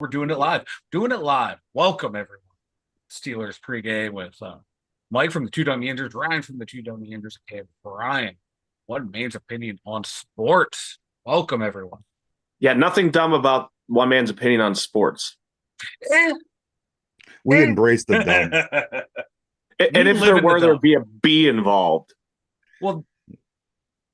We're doing it live. Doing it live. Welcome, everyone. Steelers pregame with Mike from the Dum Yinzers, Ryan from the Dum Yinzers, and Bryan. One man's opinion on sports. Welcome, everyone. Yeah, nothing dumb about one man's opinion on sports. We embrace the dumb. And if there were, there'd be a B involved. Well,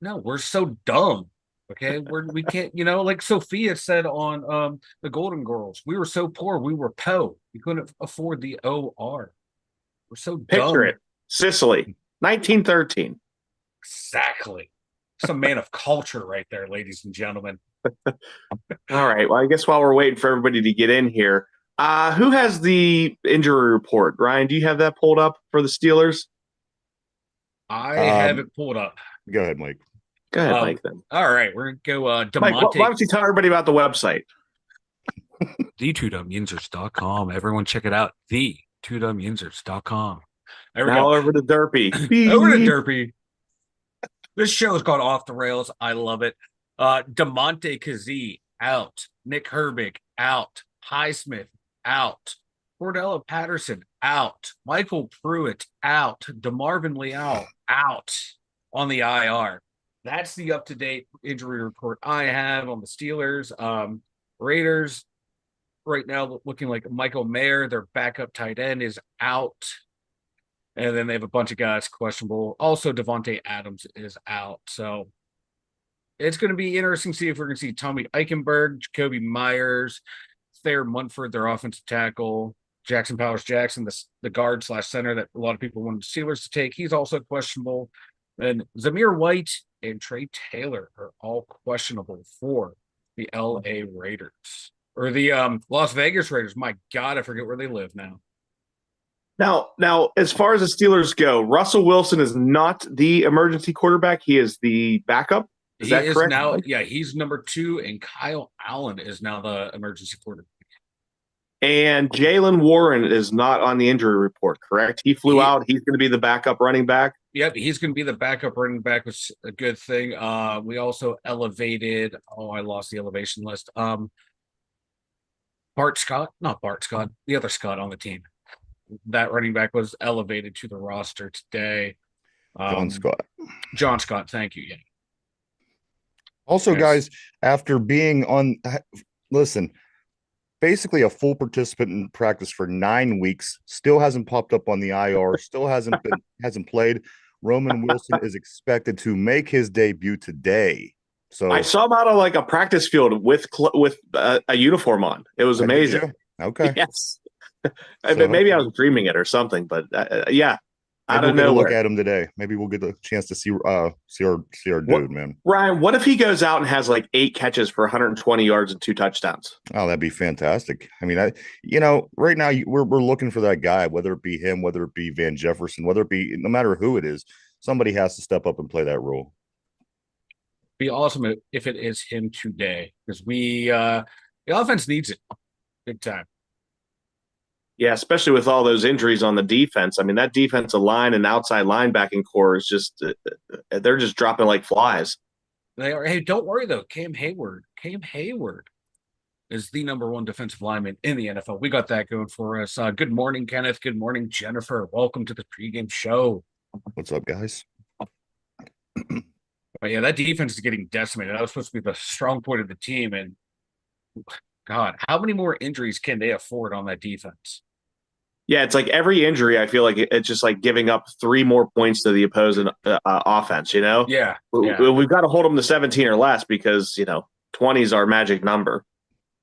no, we're so dumb. Okay, we can't, like Sophia said on the Golden Girls, we were so poor, we were po. We couldn't afford the OR. We're so dumb. Picture it. Sicily, 1913. Exactly. Some man of culture right there, ladies and gentlemen. All right. Well, I guess while we're waiting for everybody to get in here, who has the injury report? Ryan, do you have that pulled up for the Steelers? I have it pulled up. Go ahead, Mike. Go ahead, Mike, then. All right. We're going to go DeMonte. Mike, why don't you tell everybody about the website? The2dumyinzers.com. Everyone check it out. The2dumyinzers.com. Now over to Derpy. Over to Derpy. This show has gone off the rails. I love it. DeMonte Kazee out. Nick Herbig out. Highsmith out. Cordella Patterson out. Michael Pruitt out. DeMarvin Leal out on the IR. That's the up-to-date injury report I have on the Steelers. Raiders right now looking like Michael Mayer, their backup tight end, is out. And then they have a bunch of guys questionable. Also, Devontae Adams is out. So it's going to be interesting to see if we're going to see Tommy Eichenberg, Jacoby Myers, Thayer Munford, their offensive tackle, Jackson Powers-Jackson, the guard / center that a lot of people wanted the Steelers to take. He's also questionable. And Zamir White and Trey Taylor are all questionable for the LA Raiders. Or the Las Vegas Raiders. My God, I forget where they live now. Now, as far as the Steelers go, Russell Wilson is not the emergency quarterback. He is the backup. Is that correct? Now, yeah, he's number 2, and Kyle Allen is now the emergency quarterback. And Jaylen Warren is not on the injury report, correct? He flew out. He's going to be the backup running back. Yep, he's going to be the backup running back, which is a good thing. We also elevated. Oh, I lost the elevation list. Not Bart Scott, the other Scott on the team. That running back was elevated to the roster today. John Scott, thank you. Yeah. Also, guys, after being on, listen, basically a full participant in practice for 9 weeks, still hasn't popped up on the IR, still hasn't played. Roman Wilson is expected to make his debut today. So I saw him out on like a practice field with a uniform on. It was amazing. Okay. Yes. Maybe I was dreaming it or something, but yeah. I don't know. Look at him today. Maybe we'll get a chance to see our dude, man. Ryan, what if he goes out and has like 8 catches for 120 yards and 2 touchdowns? Oh, that'd be fantastic. I mean, right now we're looking for that guy, whether it be him, whether it be Van Jefferson, whether it be no matter who it is, somebody has to step up and play that role. Be awesome if it is him today, because the offense needs it big time. Yeah, especially with all those injuries on the defense. I mean, that defensive line and outside linebacking core is just they're just dropping like flies. They are. Hey, don't worry though. Cam Hayward is the number 1 defensive lineman in the NFL. We got that going for us. Good morning, Kenneth. Good morning, Jennifer. Welcome to the pregame show. What's up, guys? But yeah, that defense is getting decimated. That was supposed to be the strong point of the team, and God, how many more injuries can they afford on that defense? Yeah, it's like every injury, I feel like it's just like giving up 3 more points to the opposing offense, Yeah. We've got to hold them to 17 or less because, 20 is our magic number.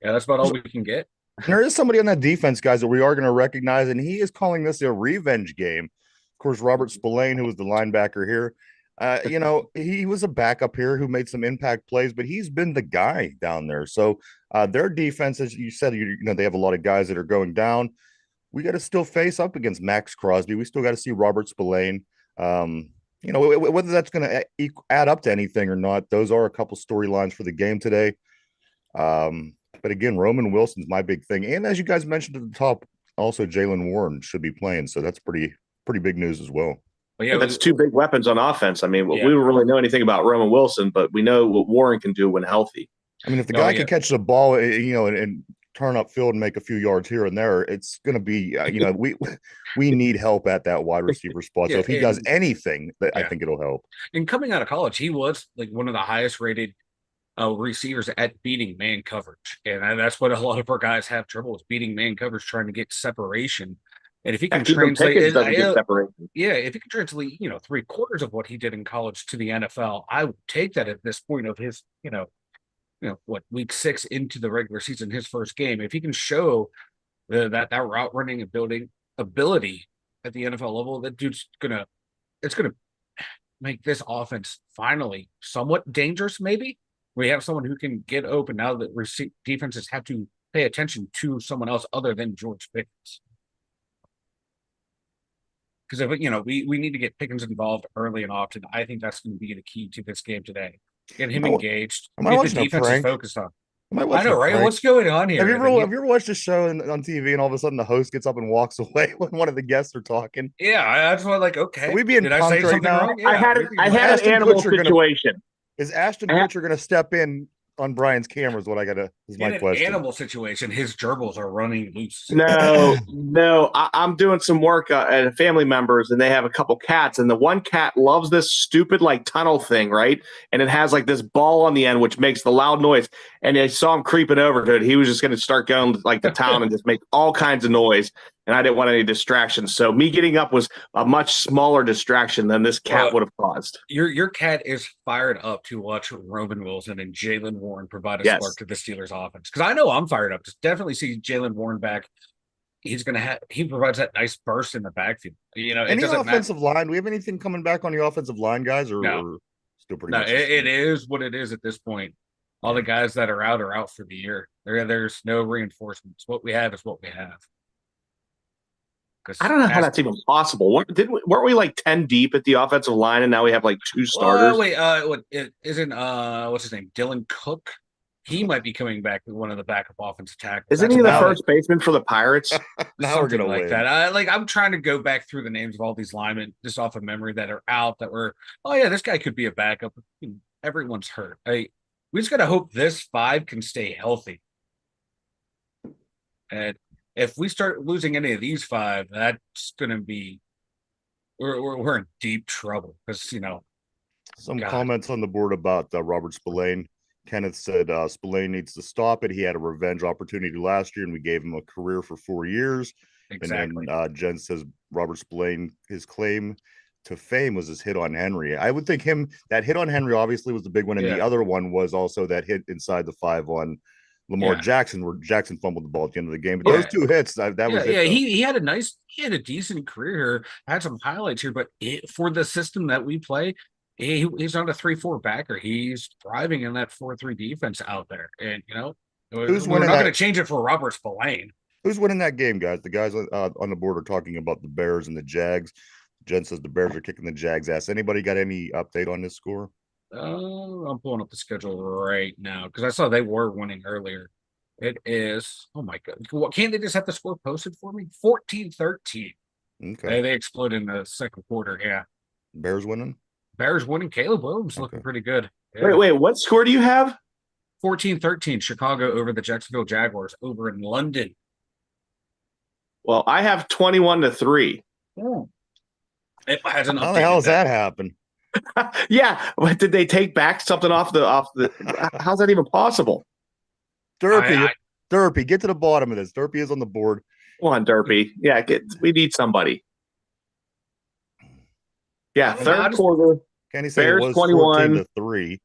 Yeah, that's about all we can get. There is somebody on that defense, guys, that we are going to recognize, and he is calling this a revenge game. Of course, Robert Spillane, who was the linebacker here, he was a backup here who made some impact plays, but he's been the guy down there. So their defense, as you said, they have a lot of guys that are going down. We got to still face up against Max Crosby. We still got to see Robert Spillane. Whether that's going to add up to anything or not, those are a couple storylines for the game today. But again, Roman Wilson's my big thing. And as you guys mentioned at the top, also Jaylen Warren should be playing. So that's pretty big news as well. But yeah, that's 2 big weapons on offense. I mean, we don't really know anything about Roman Wilson, but we know what Warren can do when healthy. I mean, if the guy can catch the ball, and turn up field and make a few yards here and there, it's going to be, we need help at that wide receiver spot. So Yeah, if he does anything, I think it'll help. And coming out of college, he was like one of the highest rated receivers at beating man coverage. And that's what a lot of our guys have trouble with, beating man coverage, trying to get separation. And if he can translate it, if he can translate, 3/4 of what he did in college to the NFL, I would take that at this point of his, week 6 into the regular season, his first game. If he can show that route running and building ability at the NFL level, that dude's it's gonna make this offense finally somewhat dangerous. Maybe we have someone who can get open now that defenses have to pay attention to someone else other than George Pickens. Because if we need to get Pickens involved early and often, I think that's going to be the key to this game today. Get him engaged. Am I watching the defense a prank? is focused on. I know, right? What's going on here? Have you ever watched a show on TV and all of a sudden the host gets up and walks away when one of the guests are talking? Yeah, I just want okay. Are we being punked right something now? Wrong? Yeah, I had an animal situation. Is Ashton Kutcher going to step in on Bryan's camera? Is my question. Animal situation, his gerbils are running loose. No, I'm doing some work at family members, and they have a couple cats, and the one cat loves this stupid tunnel thing, right? And it has this ball on the end, which makes the loud noise. And I saw him creeping over to it. He was just going to start going to town and just make all kinds of noise. And I didn't want any distractions. So me getting up was a much smaller distraction than this cat would have caused. Your cat is fired up to watch Roman Wilson and Jaylen Warren provide a spark to the Steelers offense. Because I know I'm fired up to definitely see Jaylen Warren back. He provides that nice burst in the backfield. Any offensive line? Do we have anything coming back on the offensive line, guys? Or still pretty much? It is what it is at this point. All the guys that are out for the year. There's no reinforcements. What we have is what we have. I don't know how that's even possible. Weren't we 10 deep at the offensive line, and now we have 2 starters? What's his name? Dylan Cook. He might be coming back with one of the backup offensive tackles. Isn't he the first baseman for the Pirates? Now we're gonna win. That. I'm trying to go back through the names of all these linemen just off of memory that are out. This guy could be a backup. Everyone's hurt. We just gotta hope this 5 can stay healthy. And if we start losing any of these 5, that's going to be we're in deep trouble because some comments on the board about Robert Spillane. Kenneth said Spillane needs to stop it. He had a revenge opportunity last year, and we gave him a career for 4 years. Exactly. And then Jen says Robert Spillane, his claim to fame was his hit on Henry. I would think that hit on Henry obviously was the big one, and the other one was also that hit inside the 5 on Lamar Jackson, where Jackson fumbled the ball at the end of the game. But those 2 hits, that was it. He had a decent career. Had some highlights here, but for the system that we play, he's not a 3-4 backer. He's thriving in that 4-3 defense out there. And we're not going to change it for Robert Spillane. Who's winning that game, guys? The guys on the board are talking about the Bears and the Jags. Jen says the Bears are kicking the Jags' ass. Anybody got any update on this score? I'm pulling up the schedule right now because I saw they were winning earlier. It is, oh my God. Can't they just have the score posted for me? 14-13. Okay. They exploded in the second quarter. Yeah. Bears winning? Bears winning. Caleb Williams looking pretty good. Yeah. Wait, what score do you have? 14-13. Chicago over the Jacksonville Jaguars over in London. Well, I have 21-3. Oh. It hasn't. How the hell does that happen? Yeah, but did they take back something off the? How's that even possible? Derpy, get to the bottom of this. Derpy is on the board. Come on, Derpy. Yeah, we need somebody. Yeah, third quarter. Can he say Bears it was 21-3?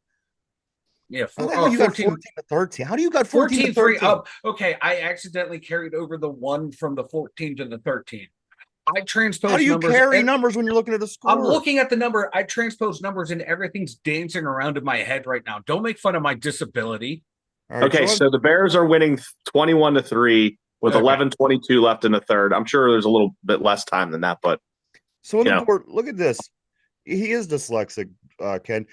Yeah, you got 14-13. How do you got 14-3? Okay, I accidentally carried over the 1 from the 14 to the 13. I transpose. How do you carry numbers when you're looking at the score? I'm looking at the number. I transpose numbers, and everything's dancing around in my head right now. Don't make fun of my disability. Right, okay, so the Bears are winning 21-3 with 11:22 left in the third. I'm sure there's a little bit less time than that, but so on the board, look at this. He is dyslexic, Ken.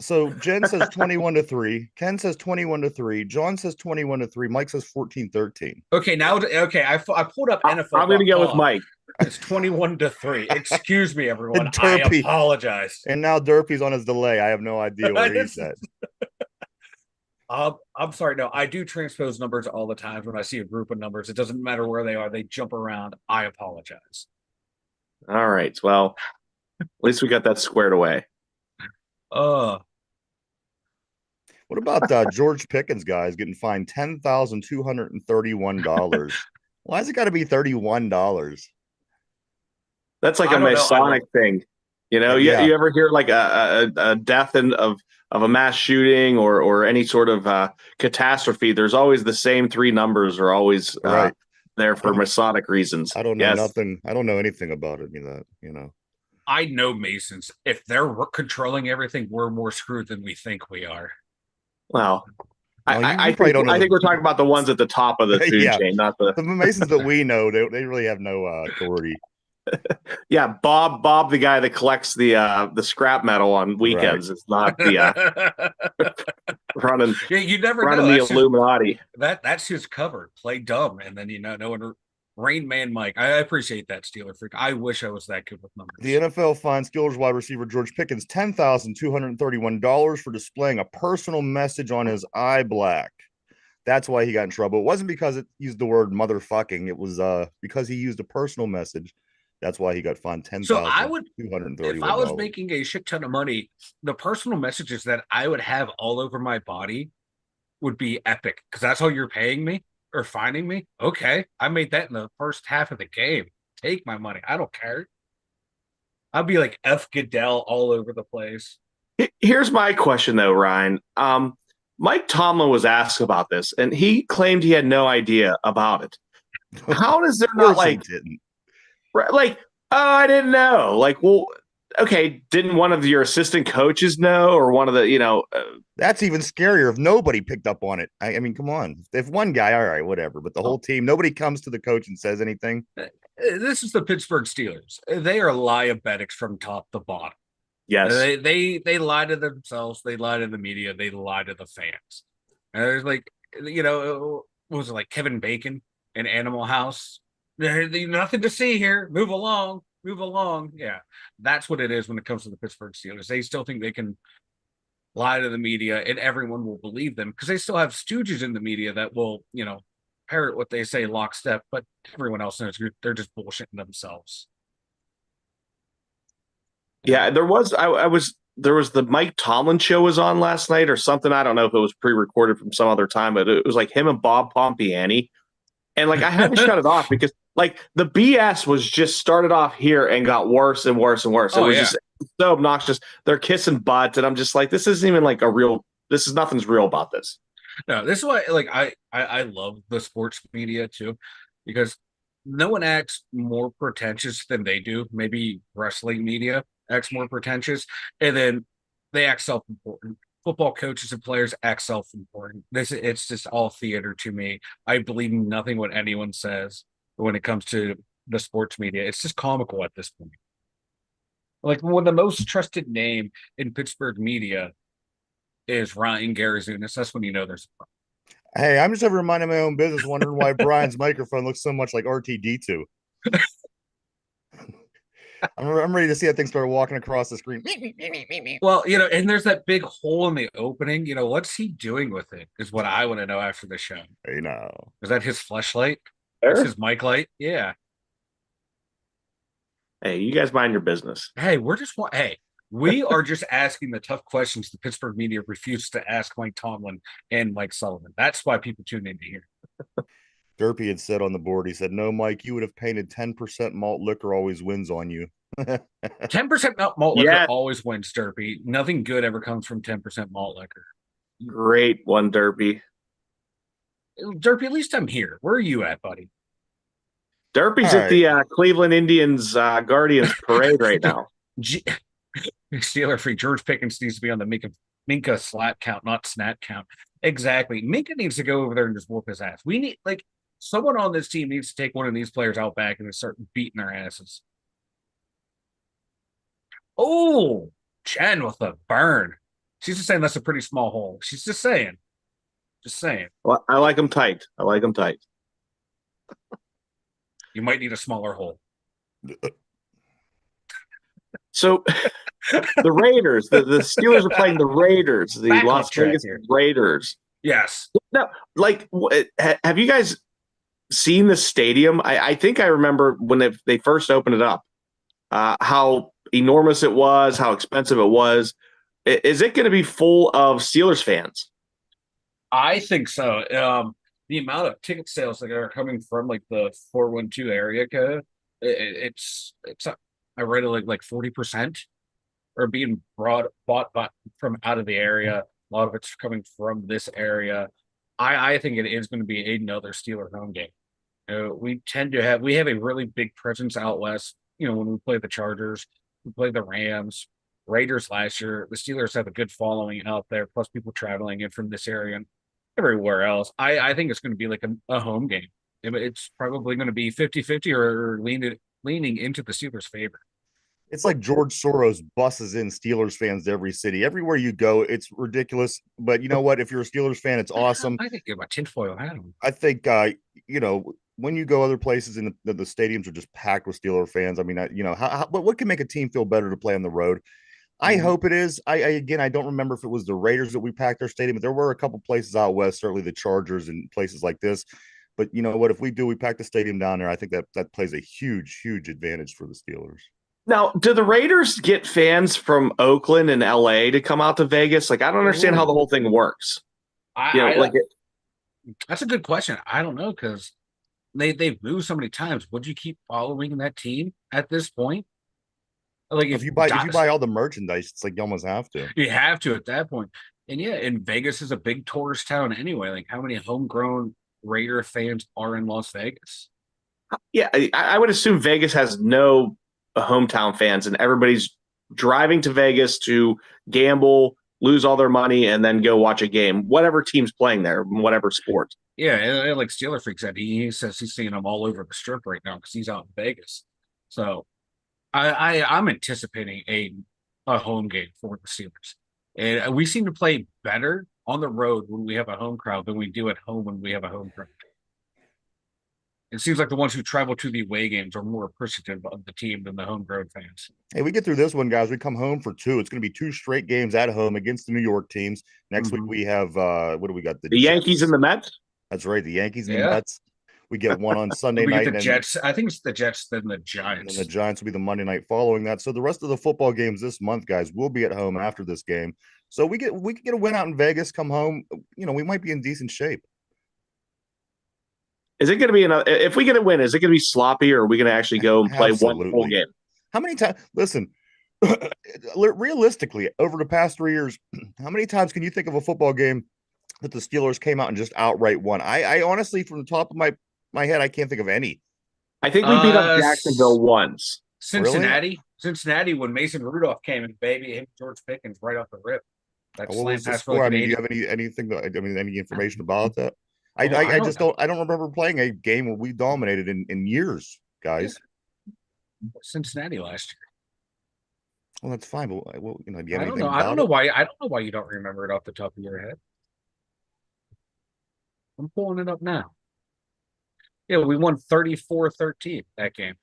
So Jen says 21-3. Ken says 21-3. John says 21-3. Mike says 14-13. Okay, I pulled up NFL. I'm going to go with Mike. It's 21-3. Excuse me, everyone. I apologize. And now Derpy's on his delay. I have no idea where he's at. I'm sorry. No, I do transpose numbers all the time when I see a group of numbers. It doesn't matter where they are. They jump around. I apologize. All right. Well, at least we got that squared away. Uh, What about George Pickens guys getting fined $10,231? Why has it got to be $31? That's like a I don't know. I love Masonic thing. You know, Yeah, you ever hear like a death of a mass shooting or any sort of catastrophe? There's always the same three numbers are always right. there I for don't Masonic reasons. I don't know Yes. nothing. I don't know anything about it. That. I know Masons. If they're controlling everything, we're more screwed than we think we are. Well, Well, you probably don't know I think we're talking about the ones at the top of the food yeah. chain, not the The Masons that we know, they really have no authority. yeah. Bob, the guy that collects the scrap metal on weekends, is not the running Yeah, you never know. running the Illuminati. That's his cover. Play dumb, and then no one. Rain Man Mike. I appreciate that, Steeler freak. I wish I was that good with numbers. The NFL fined Steelers wide receiver George Pickens $10,231 for displaying a personal message on his eye black. That's why he got in trouble. It wasn't because it used the word motherfucking. It was because he used a personal message. That's why he got fined So I would, if I was $10,231. making a shit ton of money, the personal messages that I would have all over my body would be epic because that's how you're paying me or finding me. Okay, I made that in the first half of the game. Take my money. I don't care. I'd be like F Goodell all over the place. Here's my question though, Ryan. Mike Tomlin was asked about this, and he claimed he had no idea about it. How does there not like, oh, I didn't know. Like, well, okay, didn't one of your assistant coaches know, or one of the. That's even scarier if nobody picked up on it. I mean, come on. If one guy, all right, whatever. But the whole team, nobody comes to the coach and says anything. This is the Pittsburgh Steelers. They are liabetics from top to bottom. Yes, they lie to themselves. They lie to the media. They lie to the fans. And there's like, what was it, like Kevin Bacon in Animal House? There's nothing to see here. Move along. Move along. Yeah, that's what it is when it comes to the Pittsburgh Steelers. They still think they can lie to the media and everyone will believe them because they still have stooges in the media that will, parrot what they say lockstep, but everyone else knows they're just bullshitting themselves. yeah. There was the Mike Tomlin show was on last night or something. I don't know if it was pre-recorded from some other time, but it was like him and Bob Pompiani, and like I had to shut it off because like the BS was just started off here and got worse and worse and worse. It was just so obnoxious. They're kissing butts, and I'm just like, this isn't even like nothing's real about this. No, this is why like I love the sports media too, because no one acts more pretentious than they do. Maybe wrestling media acts more pretentious, and then they act self-important. Football coaches and players act self-important. It's just all theater to me. I believe nothing what anyone says when it comes to the sports media. It's just comical at this point. Like when the most trusted name in Pittsburgh media is Ryan Garazunas, that's when you know there's a problem. Hey, I'm just ever minding my own business, wondering why Brian's microphone looks so much like RTD2. I'm ready to see that thing start walking across the screen. Well, and there's that big hole in the opening. What's he doing with it? Is what I want to know after the show. Hey, no. Is that his fleshlight? That's his mic light? Yeah. Hey, you guys mind your business. Hey, we are just asking the tough questions the Pittsburgh media refuses to ask Mike Tomlin and Mike Sullivan. That's why people tune in to hear. Derpy had said on the board, he said, no, Mike, you would have painted 10% malt liquor always wins on you. 10% malt liquor always wins, Derpy. Nothing good ever comes from 10% malt liquor. Great one, Derpy. Derpy, at least I'm here. Where are you at, buddy? Derpy's at the Cleveland Indians Guardians parade right now. Steeler free. George Pickens needs to be on the Minka slap count, not snap count. Exactly. Minka needs to go over there and just whoop his ass. We need, someone on this team needs to take one of these players out back and start beating their asses. Oh, Jen with a burn. She's just saying that's a pretty small hole. She's just saying. Just saying. Well, I like them tight. You might need a smaller hole. So the Raiders, the Steelers are playing the Raiders, the Las Vegas Raiders. Yes. No, like, have you guys seen the stadium? I think I remember when they first opened it up, how enormous it was, how expensive it was. Is it going to be full of Steelers fans? I think so. The amount of ticket sales that are coming from like the 412 area code, it's I read it like 40% are being bought by, from out of the area. A lot of it's coming from this area. I think it is going to be another Steeler home game. We have a really big presence out west. When we play the Chargers, we play the Rams, Raiders last year. The Steelers have a good following out there, plus people traveling in from this area and everywhere else. I think it's going to be like a home game. It's probably going to be 50-50 or leaning into the Steelers' favor. It's like George Soros buses in Steelers fans to every city. Everywhere you go, it's ridiculous. But you know what? If you're a Steelers fan, it's awesome. I think get my tinfoil hat on. I think when you go other places and the stadiums are just packed with Steeler fans. I mean, what can make a team feel better to play on the road? I hope it is. I don't remember if it was the Raiders that we packed their stadium, but there were a couple places out west, certainly the Chargers and places like this. But you know what? If we pack the stadium down there, I think that plays a huge, huge advantage for the Steelers. Now, do the Raiders get fans from Oakland and LA to come out to Vegas? Like, I don't understand how the whole thing works. That's a good question. I don't know because they've moved so many times. Would you keep following that team at this point? Like if you buy all the merchandise, it's like you almost have to. You have to at that point. And yeah, and Vegas is a big tourist town anyway. Like how many homegrown Raider fans are in Las Vegas? Yeah, I would assume Vegas has no hometown fans, and everybody's driving to Vegas to gamble, lose all their money, and then go watch a game, whatever team's playing there, whatever sport. Yeah, and like Steeler Freak said, he says he's seeing them all over the strip right now because he's out in Vegas. So I'm anticipating a home game for the Steelers. And we seem to play better on the road when we have a home crowd than we do at home when we have a home crowd. It seems like the ones who travel to the away games are more appreciative of the team than the homegrown fans. Hey, we get through this one, guys. We come home for two. It's going to be two straight games at home against the New York teams. Next week we have what do we got? The Yankees and the Mets. That's right, the Yankees and the Mets. We get one on Sunday night. The Jets. I think it's the Jets, then the Giants. And the Giants will be the Monday night following that. So the rest of the football games this month, guys, will be at home after this game. So we could get a win out in Vegas, come home. We might be in decent shape. Is it going to be if we get a win, is it going to be sloppy, or are we going to actually go and play one full game? How many times? Listen, realistically, over the past 3 years, how many times can you think of a football game that the Steelers came out and just outright won? I honestly, from the top of my head, I can't think of any. I think we beat up Jacksonville once. Cincinnati. Really? Cincinnati, when Mason Rudolph came and baby him George Pickens right off the rip. What was the score? I mean, do you have any information about that? I don't remember playing a game where we dominated in years, guys. Cincinnati last year. Well, that's fine. But do you have anything? I don't know why you don't remember it off the top of your head. I'm pulling it up now. Yeah, we won 34-13 that game.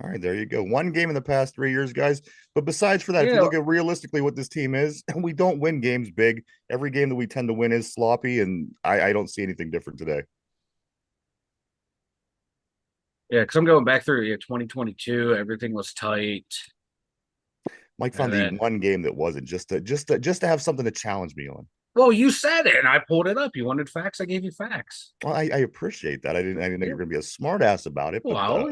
All right, there you go. One game in the past 3 years, guys. But besides for that, if you look at realistically what this team is, we don't win games big. Every game that we tend to win is sloppy, and I don't see anything different today. Yeah, because I'm going back through 2022. Everything was tight. Mike found the one game that wasn't just to have something to challenge me on. Well, you said it, and I pulled it up. You wanted facts, I gave you facts. Well, I appreciate that. I didn't think you were going to be a smart ass about it. Well,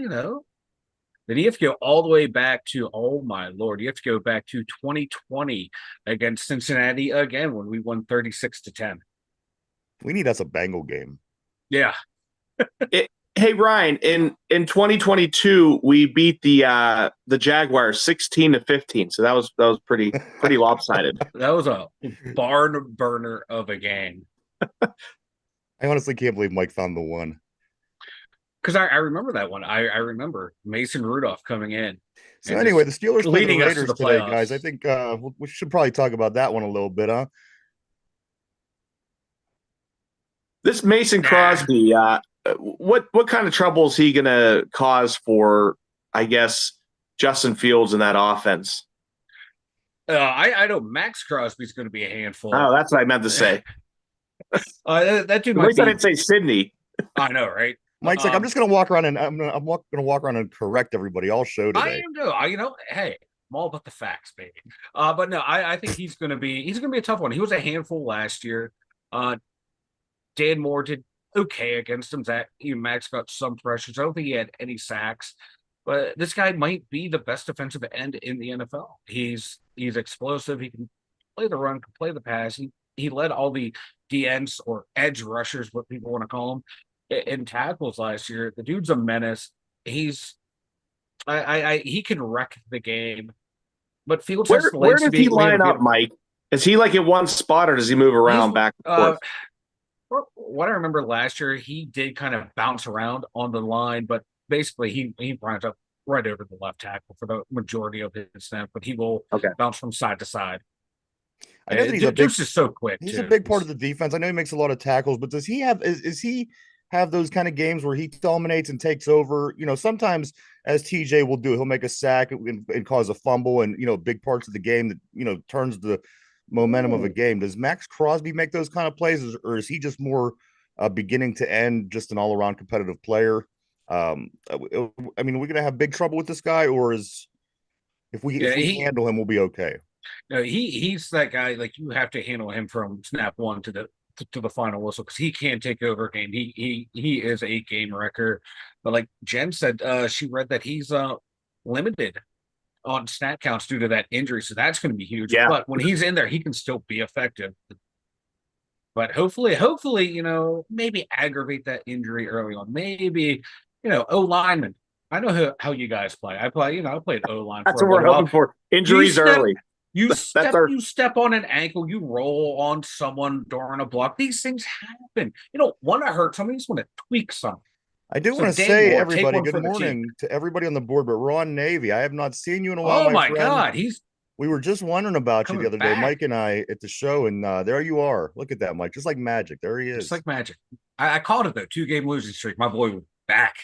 Then you have to go all the way back to, oh my Lord, you have to go back to 2020 against Cincinnati again when we won 36-10. We need us a Bengal game. Yeah. Hey, Ryan, in 2022, we beat the Jaguars 16-15. So that was pretty lopsided. That was a barn burner of a game. I honestly can't believe Mike found the one. Because I remember that one. I remember Mason Rudolph coming in. So anyway, the Steelers play the Raiders to today, guys. I think we should probably talk about that one a little bit, huh? This Mason Crosby, what kind of trouble is he going to cause for, I guess, Justin Fields in that offense? I know Max Crosby's going to be a handful. Oh, that's what I meant to say. That dude At might least I be. didn't say Sydney. I know, right? Mike's like, I'm just gonna walk around and gonna walk around and correct everybody all show I today. am too. Hey, I'm all about the facts, baby. But no, I think he's gonna be a tough one. He was a handful last year. Uh, Dan Moore did okay against him. Max got some pressures. I don't think he had any sacks, but this guy might be the best defensive end in the NFL. He's explosive. He can play the run, can play the pass. He led all the DNs or edge rushers, what people want to call them, in tackles last year. The dude's a menace. He's he can wreck the game, but Fields has the Where legs to does he be able line to up, Mike? Is he like at one spot, or does he move around back and forth? What I remember last year, he did kind of bounce around on the line, but basically he lines up right over the left tackle for the majority of his snap, but he will Okay. bounce from side to side. I know that Deuce is so quick. He's too. a big part of the defense. I know he makes a lot of tackles, but does he have is he have those kind of games where he dominates and takes over? Sometimes as TJ will do, he'll make a sack and cause a fumble and big parts of the game that turns the momentum of a game. Does Max Crosby make those kind of plays, or is he just more beginning to end, just an all around competitive player? I mean, are we gonna have big trouble with this guy, or if we handle him, we'll be okay? No, he's that guy. Like you have to handle him from snap one to the final whistle because he can't take over a game. He is a game wrecker. But like Jen said, she read that he's limited on snap counts due to that injury, so that's going to be huge. Yeah. But when he's in there, he can still be effective. But hopefully, maybe aggravate that injury early on. Maybe, O lineman. I know how you guys play. I played O line That's for what a we're little hoping while. for. Injuries early. You step on an ankle, you roll on someone during a block. These things happen. You don't want to hurt somebody, you just want to tweak something. I do want to say, everybody, good morning to everybody on the board, but Ron Navy, I have not seen you in a while, my friend. God. We were just wondering about you the other day, Mike and I, at the show, and there you are. Look at that, Mike, just like magic. There he is. Just like magic. I called it, though. 2-game losing streak. My boy was back.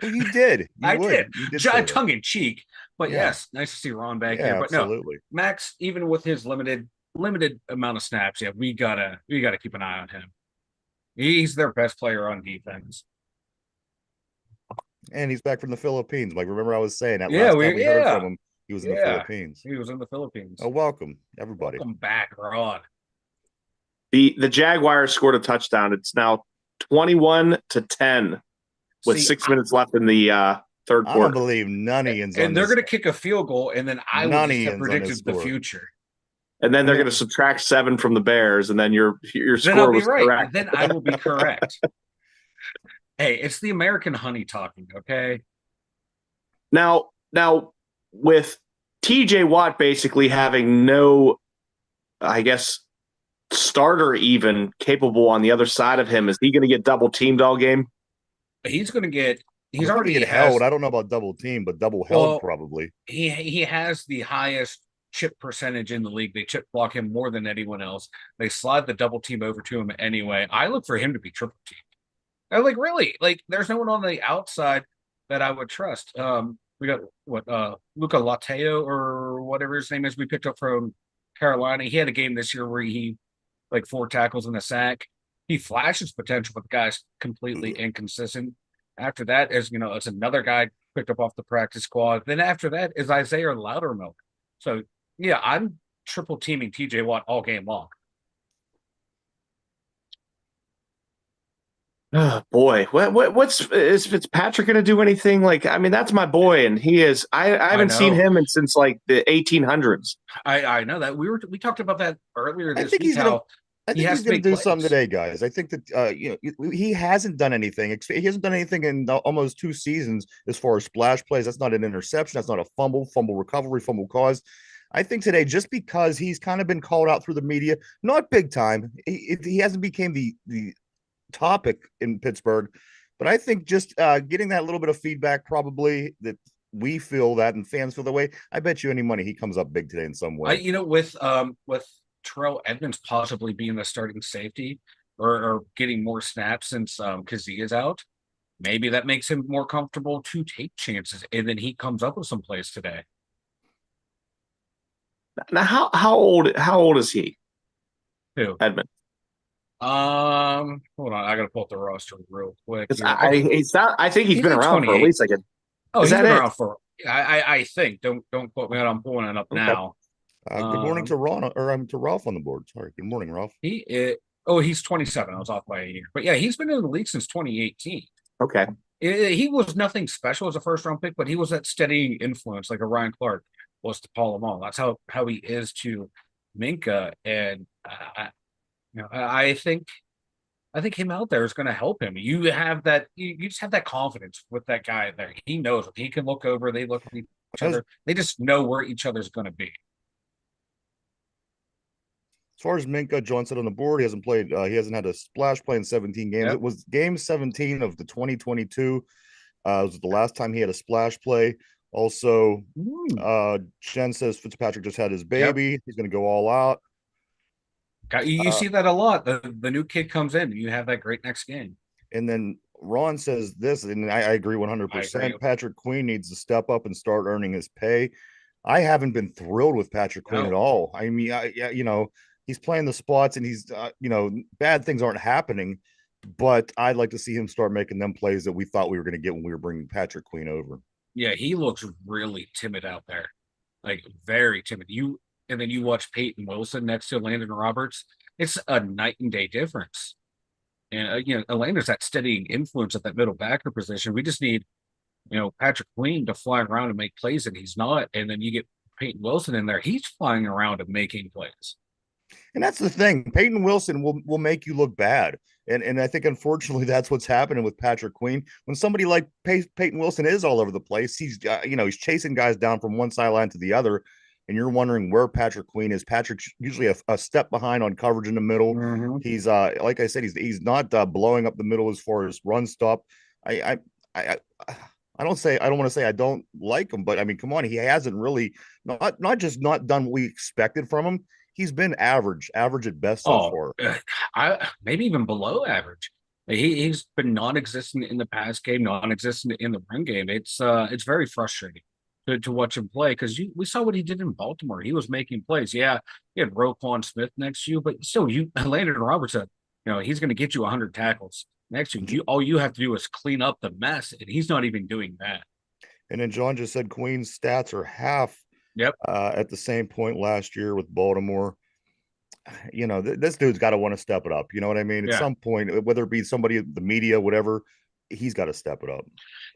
Oh, you did. I did. You did tongue in cheek. But yes, nice to see Ron back here. But absolutely. No, Max, even with his limited amount of snaps, we gotta keep an eye on him. He's their best player on defense. And he's back from the Philippines. Like, remember I was saying that last time we heard from him, he was in the Philippines. He was in the Philippines. Oh, welcome, everybody. Welcome back, Ron. The Jaguars scored a touchdown. It's now 21-10 with 6 minutes left in the third quarter. I don't believe Nunnians. And they're going to kick a field goal, and then I would have predicted the future. And then they're going to subtract 7 from the Bears, and then your score was correct. Then I will be correct. Hey, it's the American honey talking, okay? Now with TJ Watt basically having no, I guess, starter even capable on the other side of him, is he going to get double teamed all game? He's going to get. He's already held. I don't know about double team, but double held probably. He has the highest chip percentage in the league. They chip block him more than anyone else. They slide the double team over to him anyway. I look for him to be triple teamed. Really, there's no one on the outside that I would trust. We got Luca Lateo or whatever his name is. We picked up from Carolina. He had a game this year where he 4 tackles and a sack. He flashes potential, but the guy's completely inconsistent. After that is it's another guy picked up off the practice squad. Then after that is Isaiah Loudermilk. So yeah, I'm triple teaming TJ Watt all game long. Oh boy, is Fitzpatrick going to do anything? That's my boy, and he is. I haven't seen him since the 1800s. I know that we talked about that earlier this week. I think he's going to do something today, guys. I think that he hasn't done anything. He hasn't done anything in almost 2 seasons as far as splash plays. That's not an interception. That's not a fumble recovery, fumble cause. I think today, just because he's kind of been called out through the media, not big time, he hasn't became the topic in Pittsburgh, but I think just getting that little bit of feedback, probably that we feel that and fans feel that way. I bet you any money he comes up big today in some way. With Terrell Edmonds possibly being the starting safety or getting more snaps since Kazee is out, maybe that makes him more comfortable to take chances, and then he comes up with some plays today. Now, how old is he? Who? Edmonds. Hold on, I gotta pull up the roster real quick Because here. Okay, he's not. I think he's he's been like around for at 28. least like a. Oh, Is he's that been it? around for. I think. Don't quote me out. I'm pulling it up Okay. now. Good morning to Um, Ron, or I'm to Ralph on the board. Sorry. Good morning, Ralph. he is. Oh, he's 27. I was off by a year, but yeah, he's been in the league since 2018. Okay. He was nothing special as a first round pick, but he was that steadying influence, like a Ryan Clark was to Paul Lamont. That's how he is to Minka, and I think him out there is going to help him. You have that. You just have that confidence with that guy there. He knows he can look over. They look at each As other. They just know where each other's going to be. far as Minka, John said on the board, he hasn't played. He hasn't had a splash play in 17 games. Yep. It was game 17 of the 2022. It was the last time he had a splash play. Also, Jen says Fitzpatrick just had his Yep. baby. He's going to go all out. You Uh, see that a lot. The new kid comes in, and you have that great next game. and then Ron says this, and I agree I agree. 100%. Patrick Queen needs to step up and start earning his pay. I haven't been thrilled with Patrick Queen at No. all. I mean, he's playing the spots and he's, bad things aren't happening, but I'd like to see him start making them plays that we thought we were going to get when we were bringing Patrick Queen over. Yeah, he looks really timid out there, like very timid. And then you watch Peyton Wilson next to Landon Roberts. It's a night and day difference. And Atlanta's that steadying influence at that middle backer position. We just need, Patrick Queen to fly around and make plays, and he's not. And then you get Peyton Wilson in there; he's flying around and making plays. And that's the thing. Peyton Wilson will make you look bad. And I think unfortunately that's what's happening with Patrick Queen. When somebody like Peyton Wilson is all over the place, he's he's chasing guys down from one sideline to the other, and you're wondering where Patrick Queen is. Patrick's usually a step behind on coverage in the middle. Mm-hmm. He's like I said, he's not blowing up the middle as far as run stop. I I I don't want to say I don't like him, but I mean, come on, he hasn't really not just not done what we expected from him. He's been average at best so Oh, far. I maybe even below average. He's been non-existent in the pass game, non-existent in the run game. It's very frustrating to watch him play because we saw what he did in Baltimore. He was making plays. Yeah, he had Roquan Smith next to you, but still, you Landon Robertson. He's going to get you 100 tackles next to you. All you have to do is clean up the mess, and he's not even doing that. And then John just said Queen's stats are half Yep. at the same point last year with Baltimore. This dude's got to want to step it up. You know what I mean? At Yeah. some point, whether it be somebody, the media, whatever, he's got to step it up.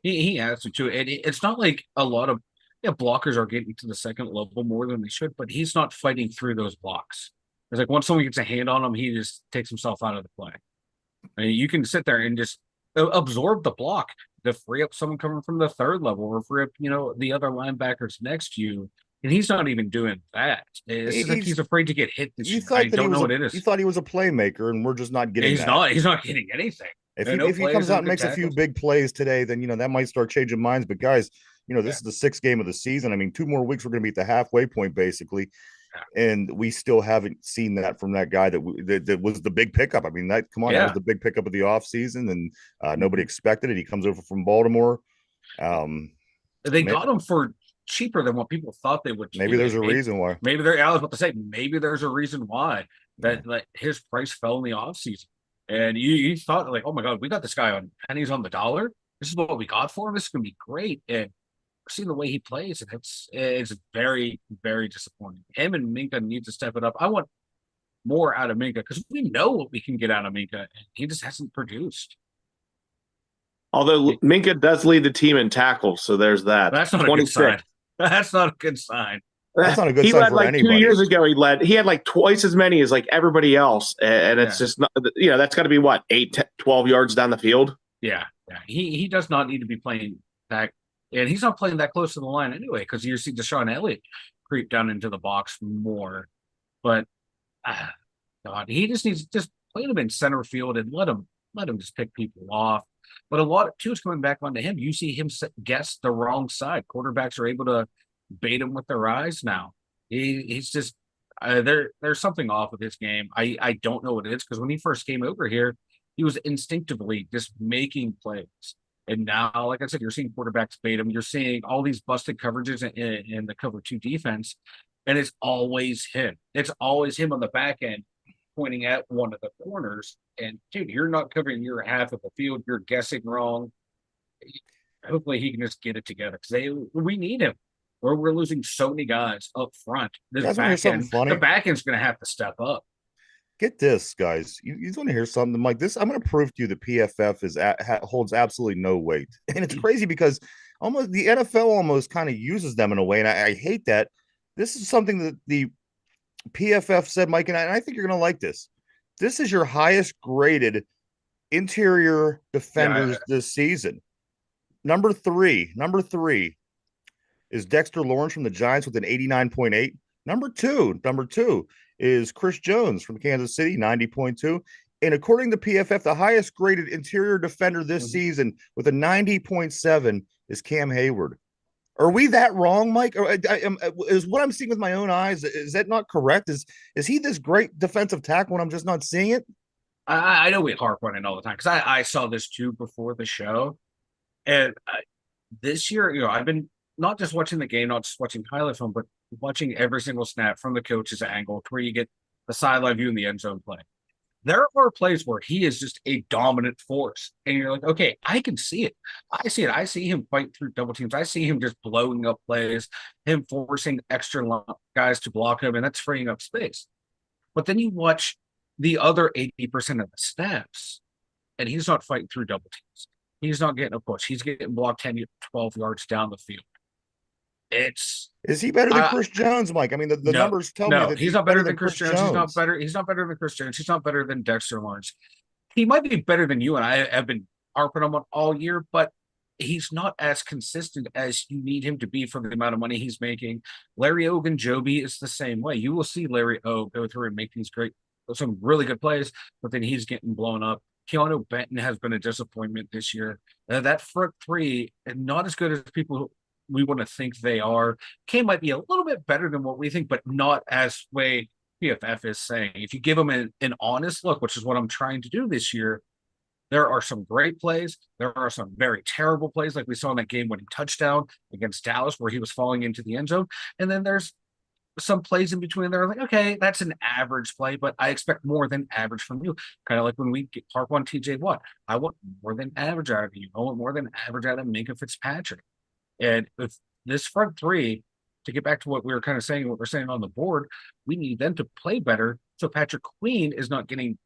He has to, and it's not like a lot of blockers are getting to the second level more than they should, but he's not fighting through those blocks. It's like once someone gets a hand on him, he just takes himself out of the play. I mean, you can sit there and just absorb the block to free up someone coming from the third level or free up, the other linebackers next to you. And he's not even doing that. It's like he's afraid to get hit this year. I don't know what it is. You thought he was a playmaker, and we're just not getting He's that. not. He's not getting anything. If he comes out and makes a few big plays today, then that might start changing minds. But guys, this is the sixth game of the season. I mean, 2 more weeks, we're going to be at the halfway point, basically. And we still haven't seen that from that guy that was the big pickup. I mean, that was the big pickup of the offseason, and nobody expected it. He comes over from Baltimore. They got him for cheaper than what people thought they would. Maybe there's a reason why. I was about to say, maybe there's a reason why that his price fell in the offseason. And you thought like, oh my God, we got this guy on pennies on the dollar. This is what we got for him. This is going to be great. And seeing the way he plays, and it's very, very disappointing. Him and Minka need to step it up. I want more out of Minka because we know what we can get out of Minka, and he just hasn't produced. Although Minka does lead the team in tackles, so there's that. That's not 26. A good sign. That's not a good sign. That's not a good he sign led for like anybody. 2 years ago. He had like twice as many as like everybody else, and it's just not. That's got to be what 12 yards down the field. Yeah. He does not need to be playing that, and he's not playing that close to the line anyway because you see Deshaun Elliott creep down into the box more. But God, he just needs to just play him in center field and let him just pick people off. But a lot of too is coming back onto him. You see him guess the wrong side. Quarterbacks are able to bait him with their eyes now. He's just there's something off with his game. I don't know what it is because when he first came over here, he was instinctively just making plays. And now, like I said, you're seeing quarterbacks bait him. You're seeing all these busted coverages in the cover 2 defense, and it's always him. It's always him on the back end pointing at one of the corners. And dude, you're not covering your half of the field. You're guessing wrong. Hopefully he can just get it together because we need him. We're losing so many guys up front. You This guys want to hear back something end, funny? the back end's going to have to step up. Get this, guys. You want to hear something like this? I'm going to prove to you that PFF holds absolutely no weight, and it's crazy because almost the NFL almost kind of uses them in a way, and I hate that. This is something that the PFF said, Mike, and I think you're going to like this. This is your highest graded interior defenders this season. Number three is Dexter Lawrence from the Giants with an 89.8. Number two is Chris Jones from Kansas City, 90.2. And according to PFF, the highest graded interior defender this season with a 90.7 is Cam Hayward. Are we that wrong, Mike? Or is what I'm seeing with my own eyes, is that not correct? Is he this great defensive tackle when I'm just not seeing it? I know we harp on it all the time because I saw this too before the show. And this year, I've been not just watching the game, not just watching highlight film, but watching every single snap from the coach's angle to where you get the sideline view and the end zone play. There are plays where he is just a dominant force. And you're like, okay, I can see it. I see it. I see him fight through double teams. I see him just blowing up plays, him forcing extra guys to block him, and that's freeing up space. But then you watch the other 80% of the snaps, and he's not fighting through double teams. He's not getting a push. He's getting blocked 10, 12 yards down the field. Is he better than Chris Jones, Mike? I mean, the numbers tell me that he's not better than Chris Jones. He's not better. He's not better than Chris Jones. He's not better than Dexter Lawrence. He might be better than you and I have been harping him on all year, but he's not as consistent as you need him to be for the amount of money he's making. Larry Ogunjobi is the same way. You will see Larry O go through and make some really good plays, but then he's getting blown up. Keanu Benton has been a disappointment this year. That front three, and not as good as people we want to think they are. K might be a little bit better than what we think, but not as way PFF is saying. If you give them an honest look, which is what I'm trying to do this year, there are some great plays. There are some very terrible plays, like we saw in that game-winning touchdown against Dallas, where he was falling into the end zone. And then there's some plays in between there, like, okay, that's an average play, but I expect more than average from you. Kind of like when we get harp on TJ Watt. I want more than average out of you. I want more than average out of Minkah Fitzpatrick. And with this front three, to get back to what we were kind of saying, what we're saying on the board, we need them to play better so Patrick Queen is not getting,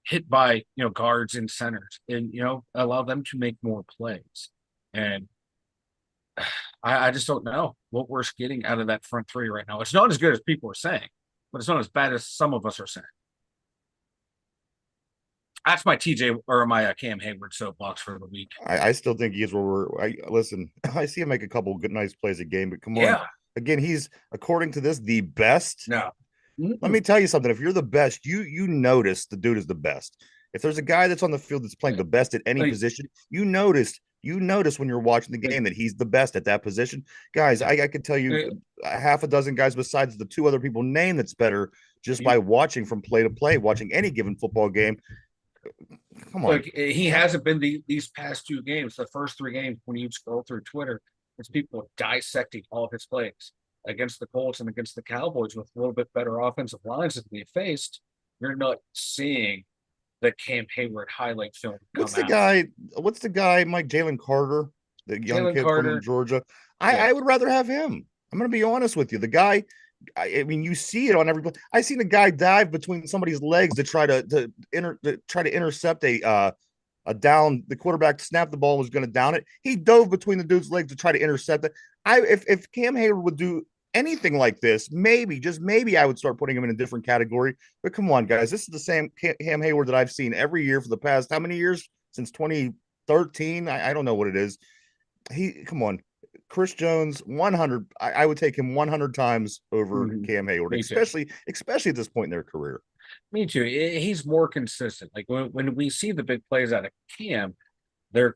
hit by, guards and centers, and, allow them to make more plays. And I just don't know what we're getting out of that front three right now. It's not as good as people are saying, but it's not as bad as some of us are saying. That's my TJ or my Cam Hayward soapbox for the week. I still think he is where listen. I see him make a couple good, nice plays a game, but come on. Again, he's, according to this, the best. No. Let me tell you something. If you're the best, you notice the dude is the best. If there's a guy that's on the field that's playing the best at any position, you notice when you're watching the game that he's the best at that position. Guys, I could tell you half a dozen guys besides the two other people named that's better just by watching from play to play, watching any given football game. Come on. Like, he hasn't been these past two games. The first three games, when you scroll through Twitter, it's people dissecting all of his plays against the Colts and against the Cowboys with a little bit better offensive lines that we faced. You're not seeing the Cam Hayward highlight film. What's the guy, Mike? Jalen Carter, the young kid from Georgia. I would rather have him. I'm going to be honest with you. The guy, I mean, you see it on every play. I seen a guy dive between somebody's legs to try to intercept a down. The quarterback snapped the ball, was going to down it. He dove between the dude's legs to try to intercept it. If Cam Hayward would do anything like this, maybe, just maybe, I would start putting him in a different category. But come on, guys, this is the same Cam Hayward that I've seen every year for the past how many years? Since 2013. I don't know what it is. Come on. Chris Jones, 100. I would take him 100 times over Cam Hayward, especially at this point in their career. Me too. He's more consistent. Like when we see the big plays out of Cam, they're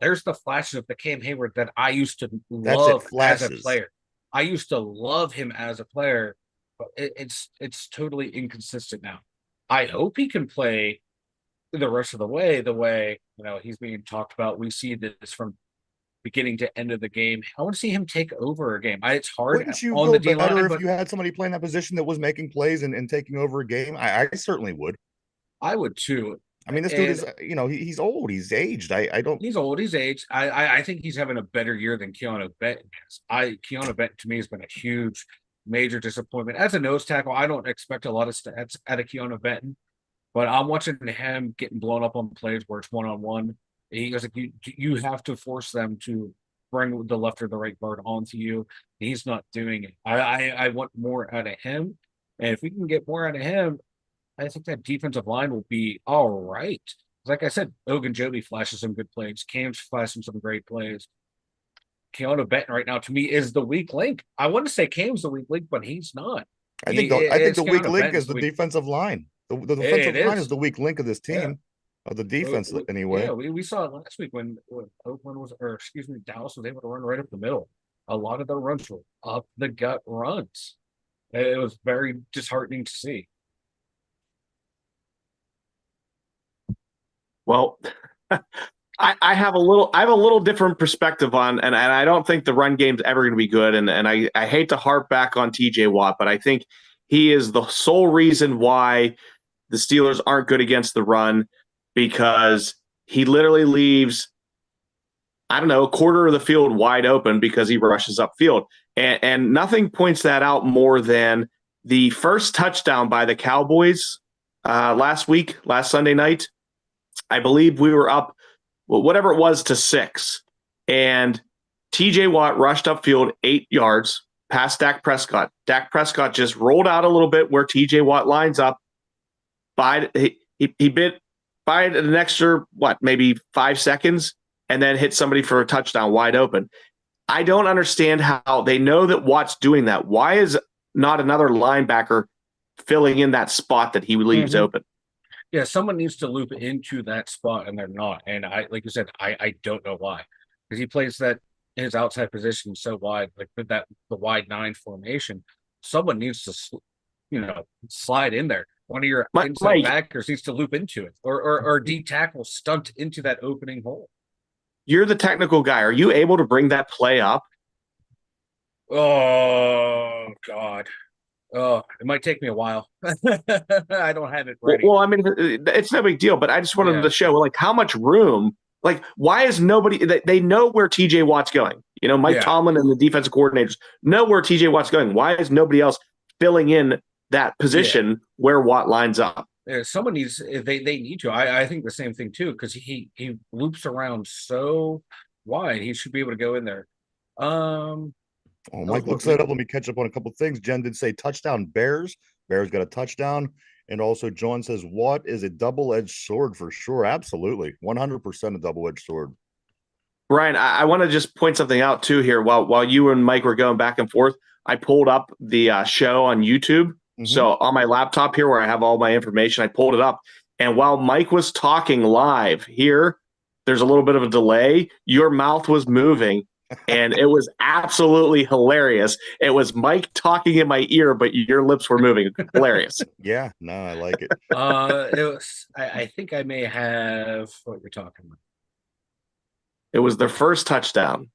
there's the flashes of the Cam Hayward that I used to love as a player. I used to love him as a player, but it's totally inconsistent now. I hope he can play the rest of the way he's being talked about. We see this from beginning to end of the game. I want to see him take over a game. It's hard Wouldn't you on feel the D better line, if but you had somebody playing that position that was making plays and taking over a game? I certainly would. I would too. I mean, this dude is, he's old. He's aged. I don't. He's old. He's aged. I think he's having a better year than Keanu Benton is. Keanu Benton to me has been a huge, major disappointment as a nose tackle. I don't expect a lot of stats out of Keanu Benton, but I'm watching him getting blown up on plays where it's 1-on-1. He goes like, you have to force them to bring the left or the right guard onto you. He's not doing it. I want more out of him, and if we can get more out of him, I think that defensive line will be all right. Like I said, Ogunjobi flashes some good plays. Cam's flashing some great plays. Keanu Benton right now, to me, is the weak link. I want to say Cam's the weak link, but he's not. I think the weak link is the defensive line. The defensive line is the weak link of this team, of the defense anyway. Yeah, we saw it last week when Oakland Dallas was able to run right up the middle. A lot of their runs were up the gut runs. It was very disheartening to see. Well, I have a little different perspective on, and I don't think the run game's ever going to be good. And I hate to harp back on TJ Watt, but I think he is the sole reason why the Steelers aren't good against the run, because he literally leaves, I don't know, a quarter of the field wide open because he rushes upfield. And nothing points that out more than the first touchdown by the Cowboys last Sunday night. I believe we were up, whatever it was, to 6. And TJ Watt rushed upfield 8 yards past Dak Prescott. Dak Prescott just rolled out a little bit where TJ Watt lines up. He bit by an extra, maybe 5 seconds, and then hit somebody for a touchdown wide open. I don't understand how they know that Watt's doing that. Why is not another linebacker filling in that spot that he leaves open? Yeah, someone needs to loop into that spot, and they're not. And like you said, I don't know why, because he plays that his outside position so wide, like with the wide 9 formation. Someone needs to, slide in there. One of your inside backers needs to loop into it, or D tackle stunt into that opening hole. You're the technical guy. Are you able to bring that play up? Oh God. Oh, it might take me a while. I don't have it ready. Well, I mean, it's no big deal, but I just wanted to show, how much room, why is nobody, they know where TJ Watt's going. Mike Tomlin and the defensive coordinators know where TJ Watt's going. Why is nobody else filling in that position where Watt lines up? Someone needs, they need to. I think the same thing too, because he loops around so wide. He should be able to go in there. Mike looks that up. Let me catch up on a couple of things. Jen did say touchdown Bears. Bears got a touchdown. And also John says, Watt is a double-edged sword for sure. Absolutely. 100% a double-edged sword. Bryan, I want to just point something out too here. While you and Mike were going back and forth, I pulled up the show on YouTube. So on my laptop here where I have all my information, I pulled it up. And while Mike was talking live here, there's a little bit of a delay. Your mouth was moving, and it was absolutely hilarious. It was Mike talking in my ear, but your lips were moving. Hilarious. Yeah, no, I like it. It was. I think I may have what you're talking about. It was their first touchdown.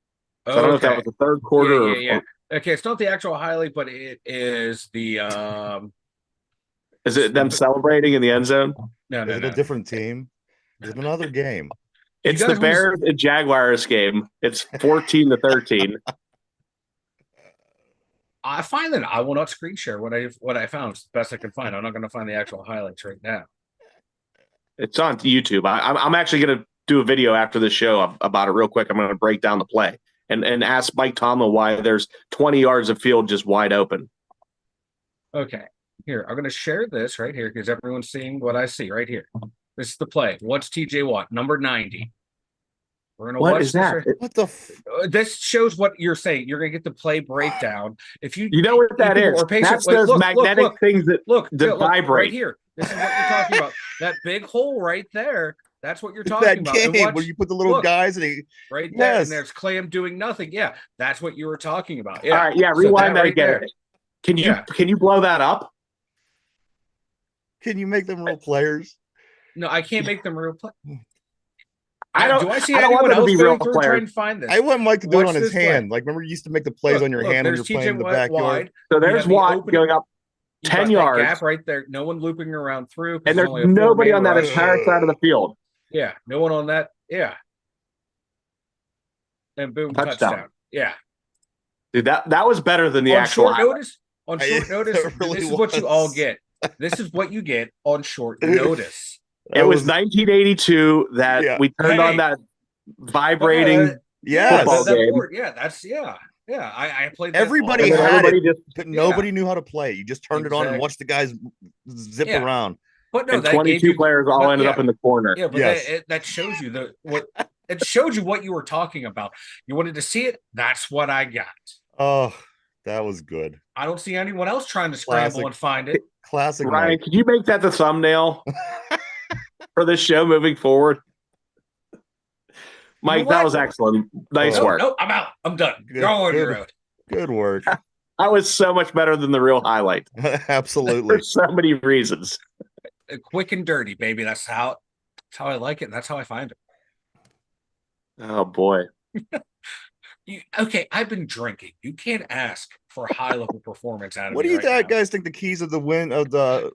So I don't know if that was the third quarter. Yeah. Okay, it's not the actual highlight, but it is the. Is it them celebrating in the end zone? No. Is it a different team? Is it another game? It's the Bears and Jaguars game. It's 14-13. I find that I will not screen share what I found. It's the best I can find. I'm not going to find the actual highlights right now. It's on YouTube. I'm actually going to do a video after the show about it real quick. I'm going to break down the play and ask Mike Tomlin why there's 20 yards of field just wide open. Okay. Here, I'm going to share this right here because everyone's seeing what I see right here. This is the play. What's TJ Watt? Number 90. We're going to watch is that? Right. What the? This shows what you're saying. You're going to get the play breakdown. If you know what that is. That's those magnetic things that vibrate. Right here. This is what you're talking about. That big hole right there. That's what you're talking about. That game where you put the little guys and right there, and there's Clam doing nothing. Yeah, that's what you were talking about. Yeah. All right, yeah, rewind that again. Can you blow that up? Can you make them real players? No, I can't make them real players. I don't. Do I see I don't want anyone them to else be going real through players. trying to find this? I wouldn't like to do it Watch on his this play. hand. Like, remember you used to make the plays on your hand when there's you're playing in the TJ Watt backyard. wide. So You there's have the Watt opening- going up you 10 got that yards. gap right there. No one looping around through. 'cause And there's there's only a nobody 4-man on that rush. entire side of the field. Yeah, no one on that. Yeah. And boom, touchdown. Yeah. Dude, that was better than the On actual short highlight. notice. On short notice, It really this is what you all was. get. This is what you get on short notice. It was 1982 that Yeah. we turned on that vibrating football that game. board. Yeah, that's yeah. I played that Everybody And then had everybody it, just but nobody knew how to play. You just turned it on and Exactly. watched the guys zip Yeah. around. but no, and that gave 22 you players all but ended yeah. up in the corner. Yeah, but Yes. that shows you what it showed you what you were talking about. You wanted to see it. That's what I got. Oh, that was good. I don't see anyone else trying to scramble Classic. and find it. Classic Ryan, Mike. could you make that the thumbnail for this show moving forward? Mike, what? that was excellent. Nice Oh. work. Nope, I'm out. I'm done. Good- Go on good. your own. Good work. That was so much better than the real highlight Absolutely. for so many reasons. Quick and dirty, baby. That's how I like it. And that's how I find it. Oh boy. Okay, I've been drinking. You can't ask for a high level performance out of What me do you right now. guys think the keys of the win of the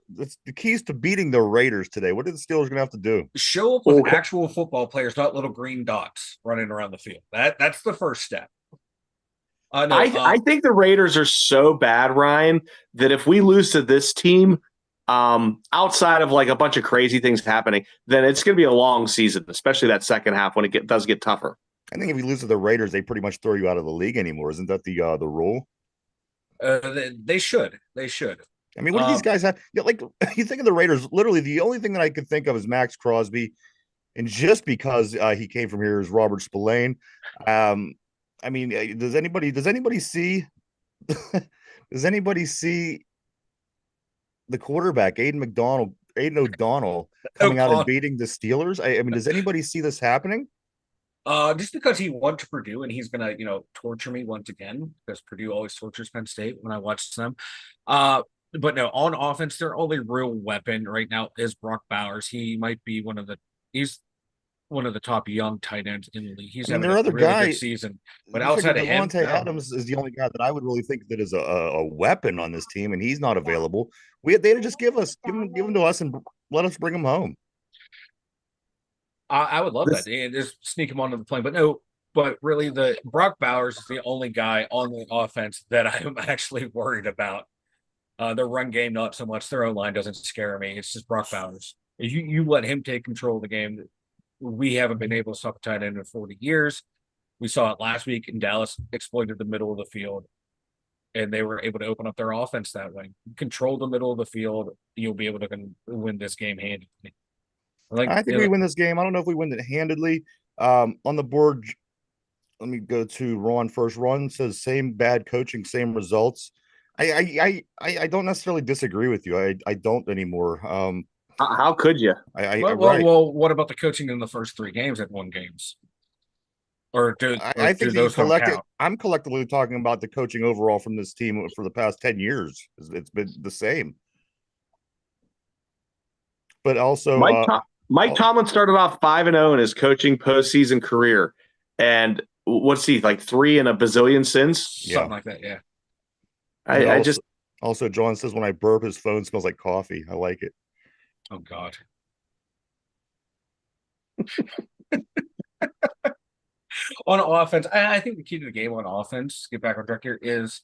keys to beating the Raiders today? What are the Steelers gonna have to do? Show up with Okay. actual football players, not little green dots running around the field. That's the first step. No, I think the Raiders are so bad, Ryan, that if we lose to this team, outside of like a bunch of crazy things happening, then it's going to be a long season, especially that second half when it does get tougher. I think if you lose to the Raiders, they pretty much throw you out of the league anymore. Isn't that the rule? they should. They should. I mean, what do these guys have? Yeah, like you think of the Raiders, literally the only thing that I could think of is Max Crosby, and just because he came from here is Robert Spillane. I mean, does anybody see does anybody see the quarterback Aiden O'Donnell coming out and beating the Steelers? I mean, does anybody see this happening? Just because he went to Purdue and he's gonna, torture me once again, because Purdue always tortures Penn State when I watch them. But no, on offense, their only real weapon right now is Brock Bowers. He might be he's one of the top young tight ends in the league. He's having a really good season. But outside of him, Adams is the only guy that I would really think that is a weapon on this team, and he's not available. They'd just give him to us and let us bring him home. I would love that. And just sneak him onto the plane. But no, but really the Brock Bowers is the only guy on the offense that I'm actually worried about. Their run game, not so much. Their own line doesn't scare me. It's just Brock Bowers. If you let him take control of the game, we haven't been able to stop a tight end in 40 years. We saw it last week in Dallas, exploited the middle of the field, and they were able to open up their offense that way. Control the middle of the field, you'll be able to win this game handedly. I think we win this game. I don't know if we win it handedly. On the board, let me go to Ron first. Ron says same bad coaching, same results. I don't necessarily disagree with you. I don't anymore. How could you? Well, what about the coaching in the first 3 games at won games? I think those I'm collectively talking about the coaching overall from this team for the past 10 years. It's been the same. But also, Mike Tomlin started off 5-0 in his coaching postseason career, and what's he like 3 and a bazillion since? Something like that, yeah. I just also John says when I burp, his phone smells like coffee. I like it. Oh God. On offense, I think the key to the game on offense, get back on track here, is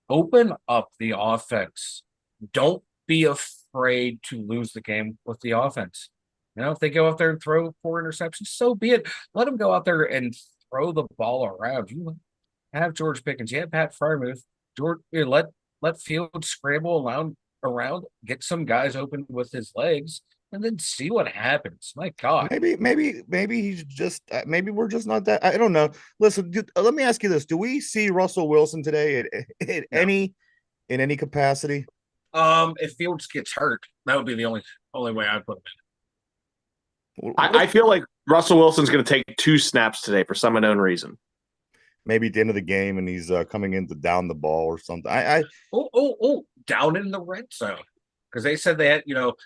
open up the offense. Don't be afraid to lose the game with the offense. If they go out there and throw 4 interceptions, so be it. Let them go out there and throw the ball around. You have George Pickens, you have Pat Freiermuth. Let Fields scramble around, get some guys open with his legs, and then see what happens. My God. Maybe he's just maybe we're just not that. I don't know. Listen, let me ask you this: do we see Russell Wilson today in any capacity? If Fields gets hurt, that would be the only way I'd put him in. I feel like Russell Wilson's going to take 2 snaps today for some unknown reason. Maybe at the end of the game, and he's coming in to down the ball or something. Down in the red zone. Because they said they had,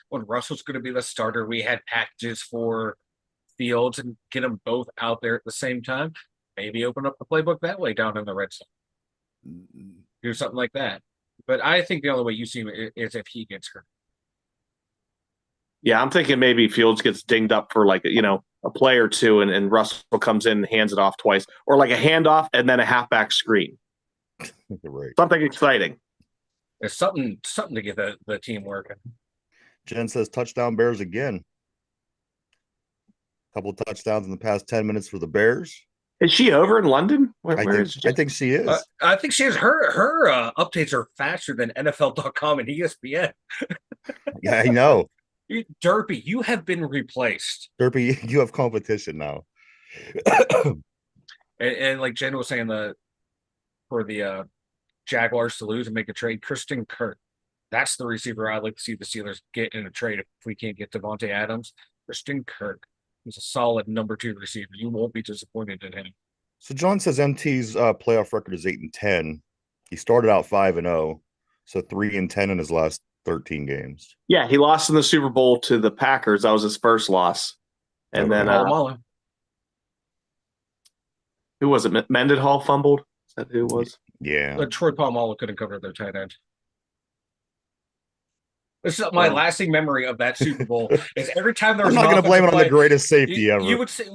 when Russell's going to be the starter, we had packages for Fields and get them both out there at the same time. Maybe open up the playbook that way down in the red zone. Do something like that. But I think the only way you see him is if he gets hurt. Yeah, I'm thinking maybe Fields gets dinged up for like, a play or two, and Russell comes in and hands it off twice, or like a handoff and then a halfback screen. Right. Something exciting. There's something to get the team working. Jen says touchdown Bears again. Couple of touchdowns in the past 10 minutes for the Bears. Is she over in London? I think she is. I think she is. Her updates are faster than NFL.com and ESPN. Yeah, I know. Derpy, you have been replaced. Derpy, you have competition now. and like Jen was saying, for the Jaguars to lose and make a trade, Kristen Kirk. That's the receiver I'd like to see the Steelers get in a trade if we can't get Devontae Adams. Kristen Kirk. He's a solid number 2 receiver. You won't be disappointed in him. So John says MT's playoff record is 8-10. He started out 5-0, so 3-10 in his last 13 games. Yeah, he lost in the Super Bowl to the Packers. That was his first loss. And then who was it? Mendenhall fumbled. Is that who it was? Yeah. But Troy Polamalu couldn't cover their tight end. This is my lasting memory of that Super Bowl. Is every time there was I'm not going to blame it on the greatest safety ever. You would say,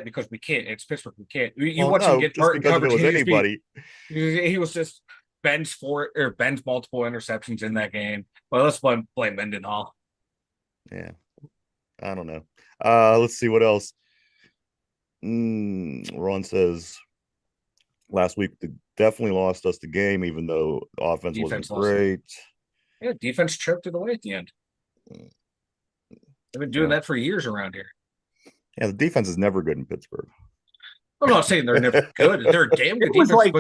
because we can't. It's Pittsburgh. We can't. You watch him get hurt and covered. If it was anybody, he was just Ben's multiple interceptions in that game. Well, let's blame Mendenhall. Yeah, I don't know. Let's see what else. Ron says last week they definitely lost us the game, even though the offense wasn't great. Yeah, defense choked it away at the end. They've been doing that for years around here. Yeah, the defense is never good in Pittsburgh. I'm not saying they're never good. They're a damn good defense,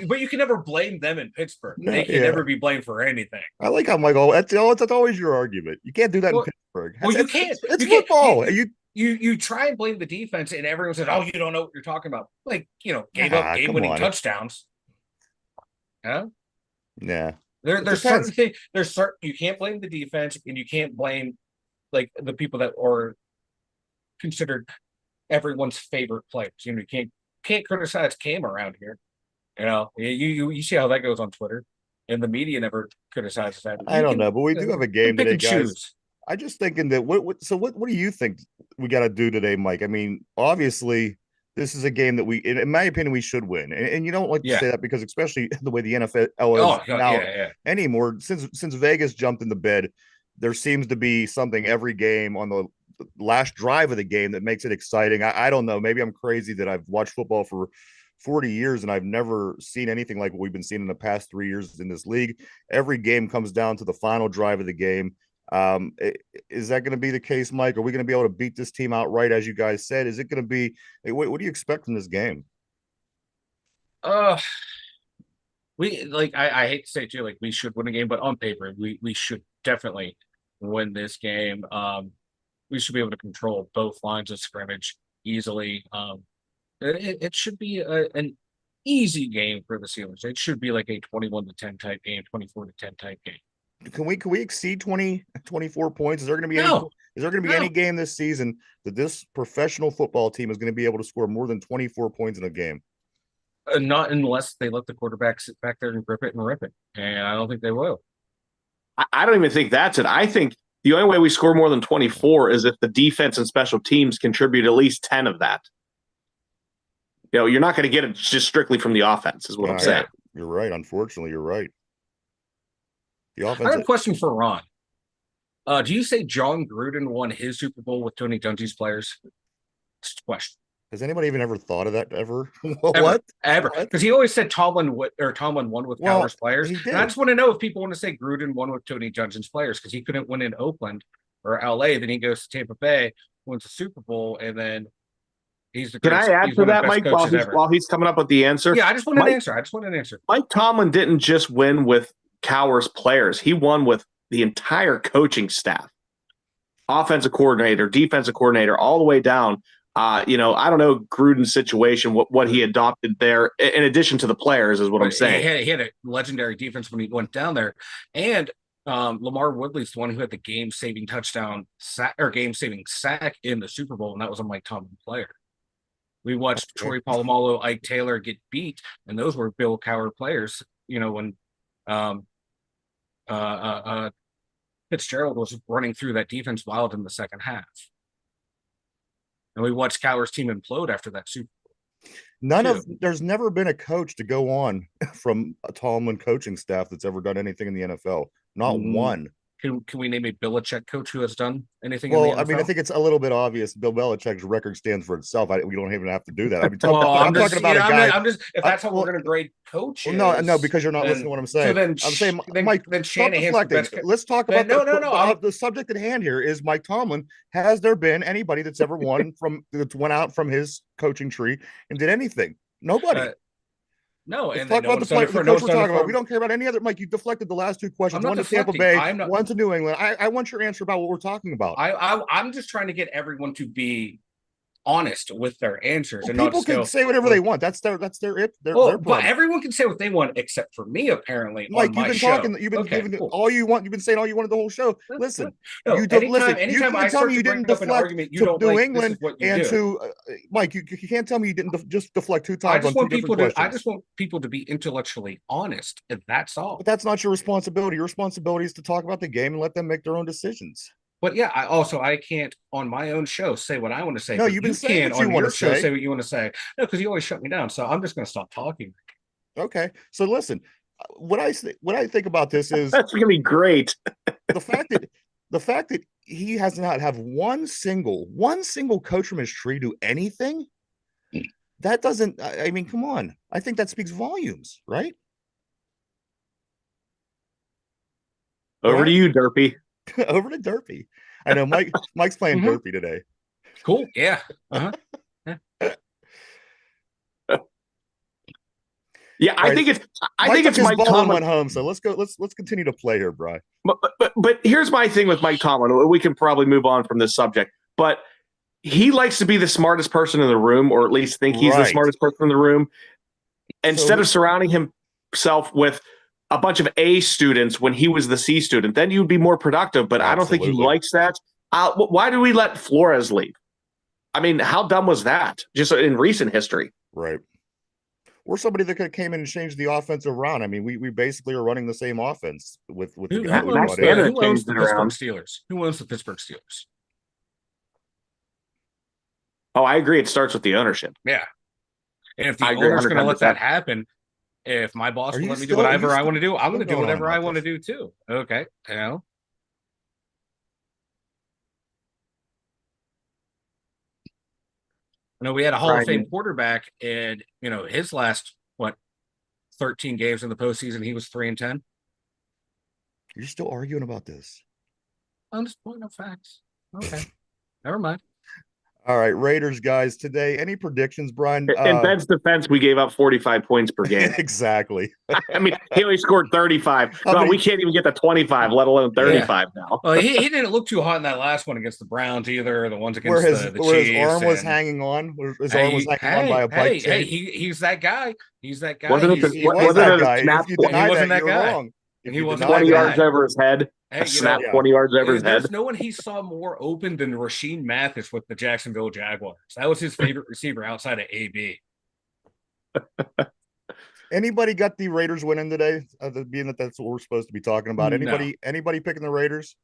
but you can never blame them in Pittsburgh. They can never be blamed for anything. I like how Michael. That's always your argument. You can't do that in Pittsburgh. You can't. It's football. You try and blame the defense, and everyone says, "Oh, you don't know what you're talking about." Like gave up game-winning touchdowns. Yeah. Yeah. There's certain things. You can't blame the defense, and you can't blame like the people that are considered everyone's favorite players. You can't criticize Cam around here. You see how that goes on Twitter, and the media never criticizes that. I don't know, but we do have a game today, guys. I'm just thinking that what do you think we got to do today, Mike? I mean, obviously, this is a game that in my opinion, we should win. And you don't like to say that because especially the way the NFL is now anymore, since Vegas jumped in the bed, there seems to be something every game on the last drive of the game that makes it exciting. I don't know. Maybe I'm crazy that I've watched football for 40 years and I've never seen anything like what we've been seeing in the past 3 years in this league. Every game comes down to the final drive of the game. Is that going to be the case, Mike? Are we going to be able to beat this team outright, as you guys said? Is it going to be? What do you expect from this game? I hate to say it too, like we should win a game, but on paper, we should definitely win this game. We should be able to control both lines of scrimmage easily. It should be an easy game for the Steelers. It should be like a 21-10 type game, 24-10 type game. Can we exceed 24 points? Is there going to be any game this season that this professional football team is going to be able to score more than 24 points in a game? Not unless they let the quarterback sit back there and grip it and rip it. And I don't think they will. I don't even think that's it. I think the only way we score more than 24 is if the defense and special teams contribute at least 10 of that. You're not going to get it just strictly from the offense, is what I'm saying. You're right. Unfortunately, you're right. The offense. I have a question for Ron. Do you say John Gruden won his Super Bowl with Tony Dungy's players? Just a question. Has anybody even ever thought of that ever? What? Ever? Because he always said Tomlin won with Cowher's players. And I just want to know if people want to say Gruden won with Tony Dungy's players because he couldn't win in Oakland or LA. Then he goes to Tampa Bay, wins the Super Bowl, and then he's the. Can I add to that, Mike, while he's coming up with the answer? Yeah, I just want an answer. Mike Tomlin didn't just win with Cowher's players. He won with the entire coaching staff, offensive coordinator, defensive coordinator, all the way down. I don't know Gruden's situation, what he adopted there, in addition to the players, is what I'm saying. He had a legendary defense when he went down there. And Lamar Woodley's the one who had the game-saving touchdown sack or game-saving sack in the Super Bowl, and that was a Mike Tomlin player. We watched Troy Polamalu, Ike Taylor get beat, and those were Bill Cowher players. When um, Fitzgerald was running through that defense wild in the second half, and we watched Cowher's team implode after that Super Bowl. There's never been a coach to go on from a Tomlin coaching staff that's ever done anything in the NFL. Not one. Can we name a Belichick coach who has done anything? Well, in the NFL? I mean, I think it's a little bit obvious. Bill Belichick's record stands for itself. We don't even have to do that. I mean, I'm talking about a guy. If that's how we're going to grade coaches. Well, no, because you're not listening to what I'm saying. So I'm saying, Mike, stop deflecting. Let's talk about the subject at hand here. Is Mike Tomlin? Has there been anybody that's ever went out from his coaching tree and did anything? Nobody. No, let's talk about the coach we're talking about. We don't care about any other. Mike, you deflected the last two questions. One to Tampa Bay, one to New England. I want your answer about what we're talking about. I'm just trying to get everyone to be honest with their answers. And people can say whatever they want. That's their but everyone can say what they want except for me, apparently. Mike, you've been talking. You've been giving all you want. You've been saying all you wanted the whole show. Listen, anytime I tell me you didn't deflect to New England and to Mike. You can't tell me you didn't just deflect two times. I just want people to be intellectually honest, and that's all. But that's not your responsibility. Your responsibility is to talk about the game and let them make their own decisions. But yeah, I can't on my own show say what I want to say. No, you've been saying what you want to say what you want to say. No, because you always shut me down. So I'm just going to stop talking. Okay. So listen, what I think about this is that's going to be great. the fact that he has not have one single coach from his tree do anything. That doesn't. I mean, come on. I think that speaks volumes, right? Over to you, Derpy. Over to Derpy. I know Mike's playing Derpy today. Cool. Yeah. Uh-huh. Yeah, I think it's Mike Tomlin went home. So let's continue to play here, Bryan. But here's my thing with Mike Tomlin. We can probably move on from this subject, but he likes to be the smartest person in the room, or at least think he's the smartest person in the room, instead of surrounding himself with a bunch of A students when he was the C student. Then you'd be more productive, but I don't think he likes that. Why did we let Flores leave? I mean, how dumb was that? Just in recent history. Right. Or somebody that could have came in and changed the offense around. I mean, we basically are running the same offense with the guy. Who owns the Pittsburgh Steelers? Who owns the Pittsburgh Steelers? Oh, I agree. It starts with the ownership. Yeah. And if the owner's going to let that happen, if my boss will let me do whatever I want to do, I'm going to do whatever I want to do too. Okay. You know, we had a Hall of Fame quarterback, and his last 13 games in the postseason, he was 3-10. You're still arguing about this? I'm just pointing out facts. Okay, never mind. All right, Raiders guys. Today, any predictions, Bryan? In Ben's defense, we gave up 45 points per game. Exactly. I mean, he only scored 35. We can't even get to 25, let alone 35 now. Well, he didn't look too hot in that last one against the Browns either. The ones against the Chiefs. His arm was hanging on. His arm was hanging on by a bike chain. He's that guy. He's that guy. He wasn't that guy. Wrong. He was 20 yards over his head. Snap 20 yards over his head. There's no one he saw more open than Rasheed Mathis with the Jacksonville Jaguars. That was his favorite receiver outside of AB. Anybody got the Raiders winning today? Being that's what we're supposed to be talking about. Anybody picking the Raiders?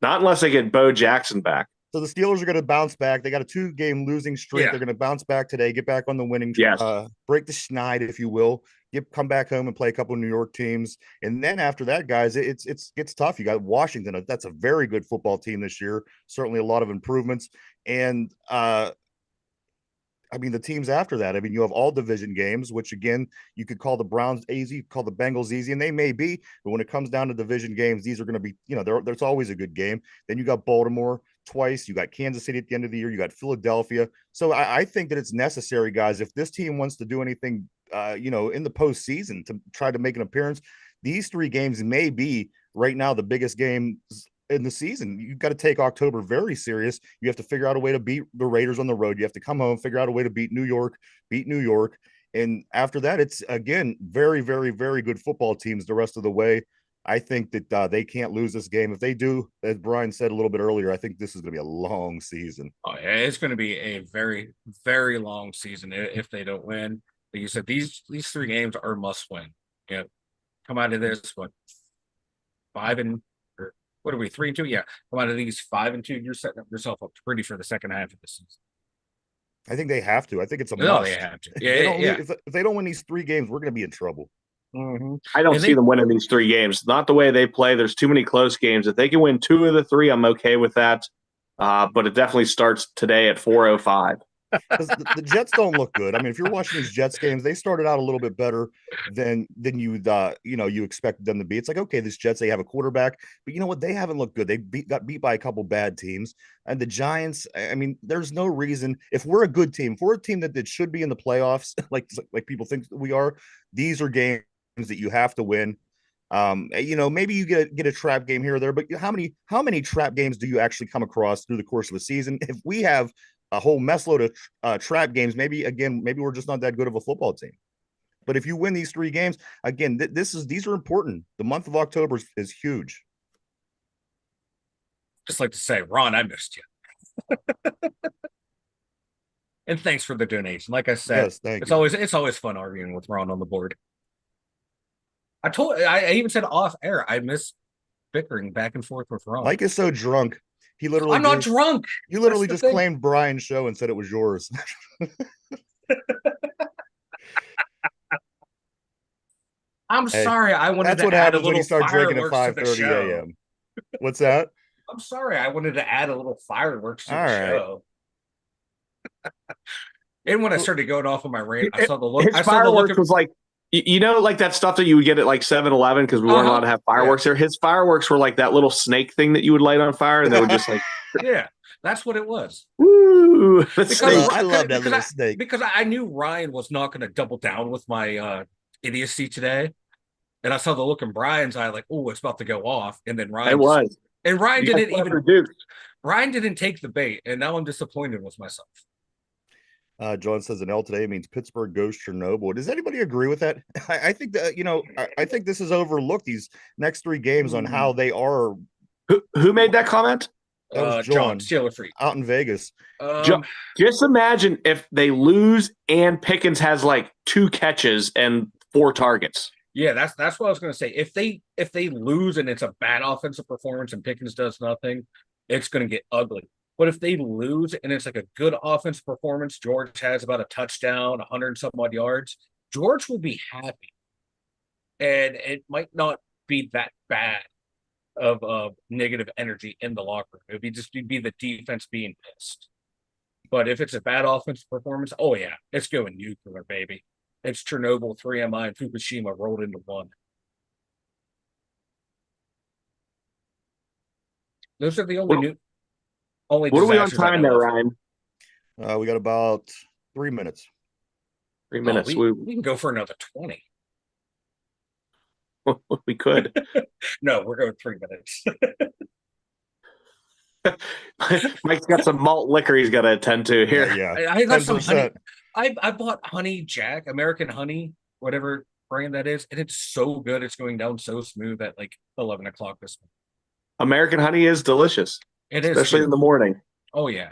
Not unless they get Bo Jackson back. So the Steelers are going to bounce back. They got a 2-game losing streak. Yeah. They're going to bounce back today, get back on the winning track, break the schneid, if you will. Come back home and play a couple of New York teams. And then after that, guys, it gets tough. You got Washington. That's a very good football team this year. Certainly a lot of improvements. And I mean, the teams after that, I mean, you have all division games, which again, you could call the Browns easy, call the Bengals easy, and they may be, but when it comes down to division games, these are going to be, there's always a good game. Then you got Baltimore twice, you got Kansas City at the end of the year, you got Philadelphia. So I think that it's necessary, guys, if this team wants to do anything, in the postseason to try to make an appearance, these 3 games may be right now the biggest games in the season. You've got to take October very serious. You have to figure out a way to beat the Raiders on the road. You have to come home, figure out a way to beat New York. And after that, it's again, very, very, very good football teams the rest of the way. I think that they can't lose this game. If they do, as Bryan said a little bit earlier, I think this is going to be a long season. Oh, yeah, it's going to be a very, very long season if they don't win. Like you said, these 3 games are must win. Yeah, come out of this what 5 and or what are we 3-2? Yeah, come out of these 5-2. You're setting up yourself up pretty for the second half of the season. I think they have to. I think it's a No, must. they have to. If Yeah, they don't, yeah. if they don't win these 3 games, we're going to be in trouble. Mm-hmm. I don't see them winning these 3 games. Not the way they play. There's too many close games. If they can win 2 of the 3, I'm okay with that. But it definitely starts today at 4:05. The Jets don't look good. I mean, if you're watching these Jets games, they started out a little bit better than you you expected them to be. It's like, okay, this Jets, they have a quarterback, but you know what? They haven't looked good. They got beat by a couple bad teams. And the Giants, I mean, there's no reason. If we're a good team, if we're a team that should be in the playoffs, like people think we are, these are games that you have to win. Maybe you get a trap game here or there, but how many trap games do you actually come across through the course of a season? If we have a whole mess load of trap games, maybe we're just not that good of a football team. But if you win these 3 games, again, these are important. The month of October is huge. Just like to say, Ron, I missed you. And thanks for the donation. Like I said, yes, it's always fun arguing with Ron on the board. I even said off air, I miss bickering back and forth with Ron. Mike is so drunk. He literally I'm not drunk. You literally just claimed Bryan's show and said it was yours. I'm sorry. I wanted that's to what add a happens when little you start drinking at fireworks 5:30 a.m. What's that? I'm sorry. I wanted to add a little fireworks to the All right. show. And when I started going off on my rant, I saw the look. His I saw the look fireworks was like, like that stuff that you would get at like 7-Eleven because we weren't allowed to have fireworks there. His fireworks were like that little snake thing that you would light on fire, and they would just like, yeah, that's what it was. Woo! I love that little snake because I knew Ryan was not going to double down with my idiocy today, and I saw the look in Brian's eye, like, oh, it's about to go off, and then Ryan Ryan didn't take the bait, and now I'm disappointed with myself. John says an L today means Pittsburgh goes Chernobyl. Does anybody agree with that? I think that I think this is overlooked, these next 3 games on how they are. Who made that comment? That was John Steeler Freak out in Vegas. Just imagine if they lose and Pickens has like 2 catches and 4 targets. Yeah, that's what I was going to say. If they lose and it's a bad offensive performance and Pickens does nothing, it's going to get ugly. But if they lose and it's like a good offensive performance, George has about a touchdown, 100 and some odd yards, George will be happy. And it might not be that bad of negative energy in the locker room. It would be the defense being pissed. But if it's a bad offensive performance, oh yeah, it's going nuclear, baby. It's Chernobyl, 3MI, and Fukushima rolled into one. Those are the only What are we on time there, Ryan? We got about 3 minutes. 3 minutes. We can go for another 20. We could. No, we're going 3 minutes. Mike's got some malt liquor he's got to attend to here. Yeah. I got some honey. I bought Honey Jack, American Honey, whatever brand that is, and it's so good. It's going down so smooth at like 11 o'clock this morning. American Honey is delicious. It is, especially in the morning. Oh yeah.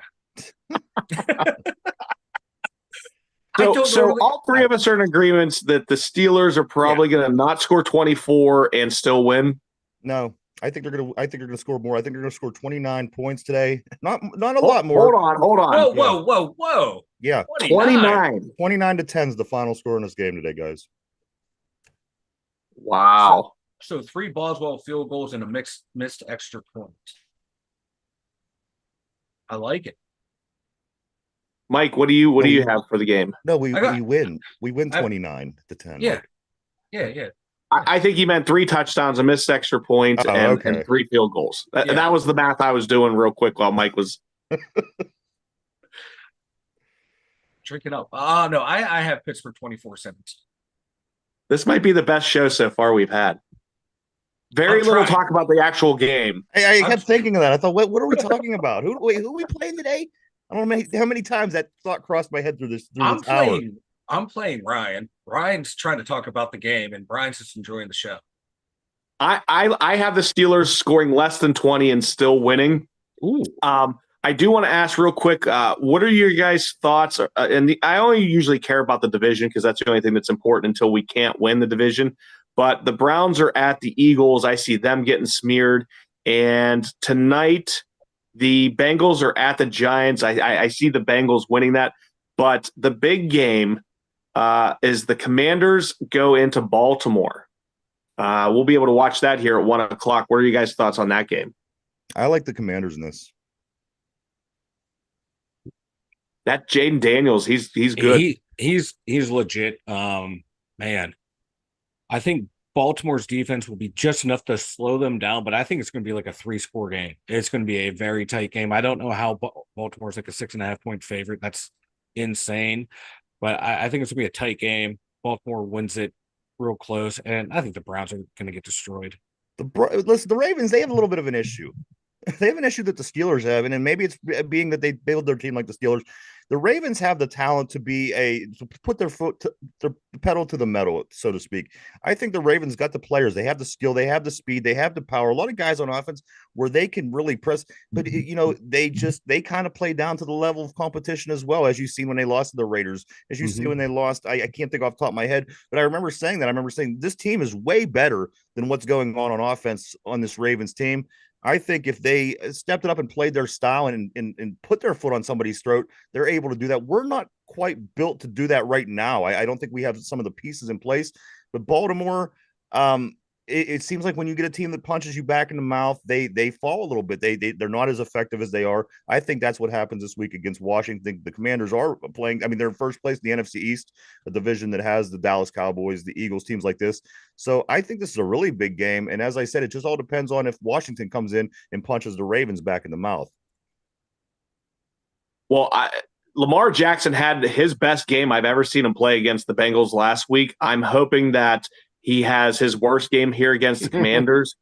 So all 3 of us are in agreement that the Steelers are probably going to not score 24 and still win. No, I think they're going to score more. I think they're going to score 29 points today. Not a lot more. Hold on. Whoa. Yeah. 29 to 10 is the final score in this game today, guys. Wow. So 3 Boswell field goals and a missed extra point. I like it. Mike, what do you have for the game? No, we win. We win 29 to 10. Yeah. Mike. Yeah. I think he meant 3 touchdowns, a missed extra point, and 3 field goals. That was the math I was doing real quick while Mike was drinking up. Oh no, I have Pittsburgh 24-17. This might be the best show so far we've had. Very little talk about the actual game. I kept thinking of that. I thought, what are we talking about? Who are we playing today? I don't know how many times that thought crossed my head through this hour. I'm playing Ryan. Ryan's trying to talk about the game, and Brian's just enjoying the show. I have the Steelers scoring less than 20 and still winning. Ooh. I do want to ask real quick, what are your guys' thoughts? I only usually care about the division because that's the only thing that's important until we can't win the division. But the Browns are at the Eagles. I see them getting smeared. And tonight, the Bengals are at the Giants. I see the Bengals winning that. But the big game is the Commanders go into Baltimore. We'll be able to watch that here at 1 o'clock. What are you guys' thoughts on that game? I like the Commanders in this. That Jaden Daniels, he's good. He's legit. Man, I think Baltimore's defense will be just enough to slow them down, but I think it's going to be like a 3-score game. It's going to be a very tight game. I don't know how Baltimore's like a 6.5-point favorite. That's insane, but I think it's going to be a tight game. Baltimore wins it real close, and I think the Browns are going to get destroyed. Listen, the Ravens, they have a little bit of an issue. They have an issue that the Steelers have, and maybe it's being that they build their team like the Steelers. The Ravens have the talent to put their their pedal to the metal, so to speak. I think the Ravens got the players. They have the skill, they have the speed, they have the power. A lot of guys on offense where they can really press, but they kind of play down to the level of competition as well, as you see when they lost to the Raiders, as you see when they lost. I can't think off the top of my head, but I remember saying that. I remember saying this team is way better than what's going on offense on this Ravens team. I think if they stepped it up and played their style and put their foot on somebody's throat, they're able to do that. We're not quite built to do that right now. I don't think we have some of the pieces in place. But Baltimore, it seems like when you get a team that punches you back in the mouth, they fall a little bit. They're not as effective as they are. I think that's what happens this week against Washington. The Commanders are playing. I mean, they're in first place in the NFC East, a division that has the Dallas Cowboys, the Eagles, teams like this. So I think this is a really big game. And as I said, it just all depends on if Washington comes in and punches the Ravens back in the mouth. Well, Lamar Jackson had his best game I've ever seen him play against the Bengals last week. I'm hoping that he has his worst game here against the Commanders.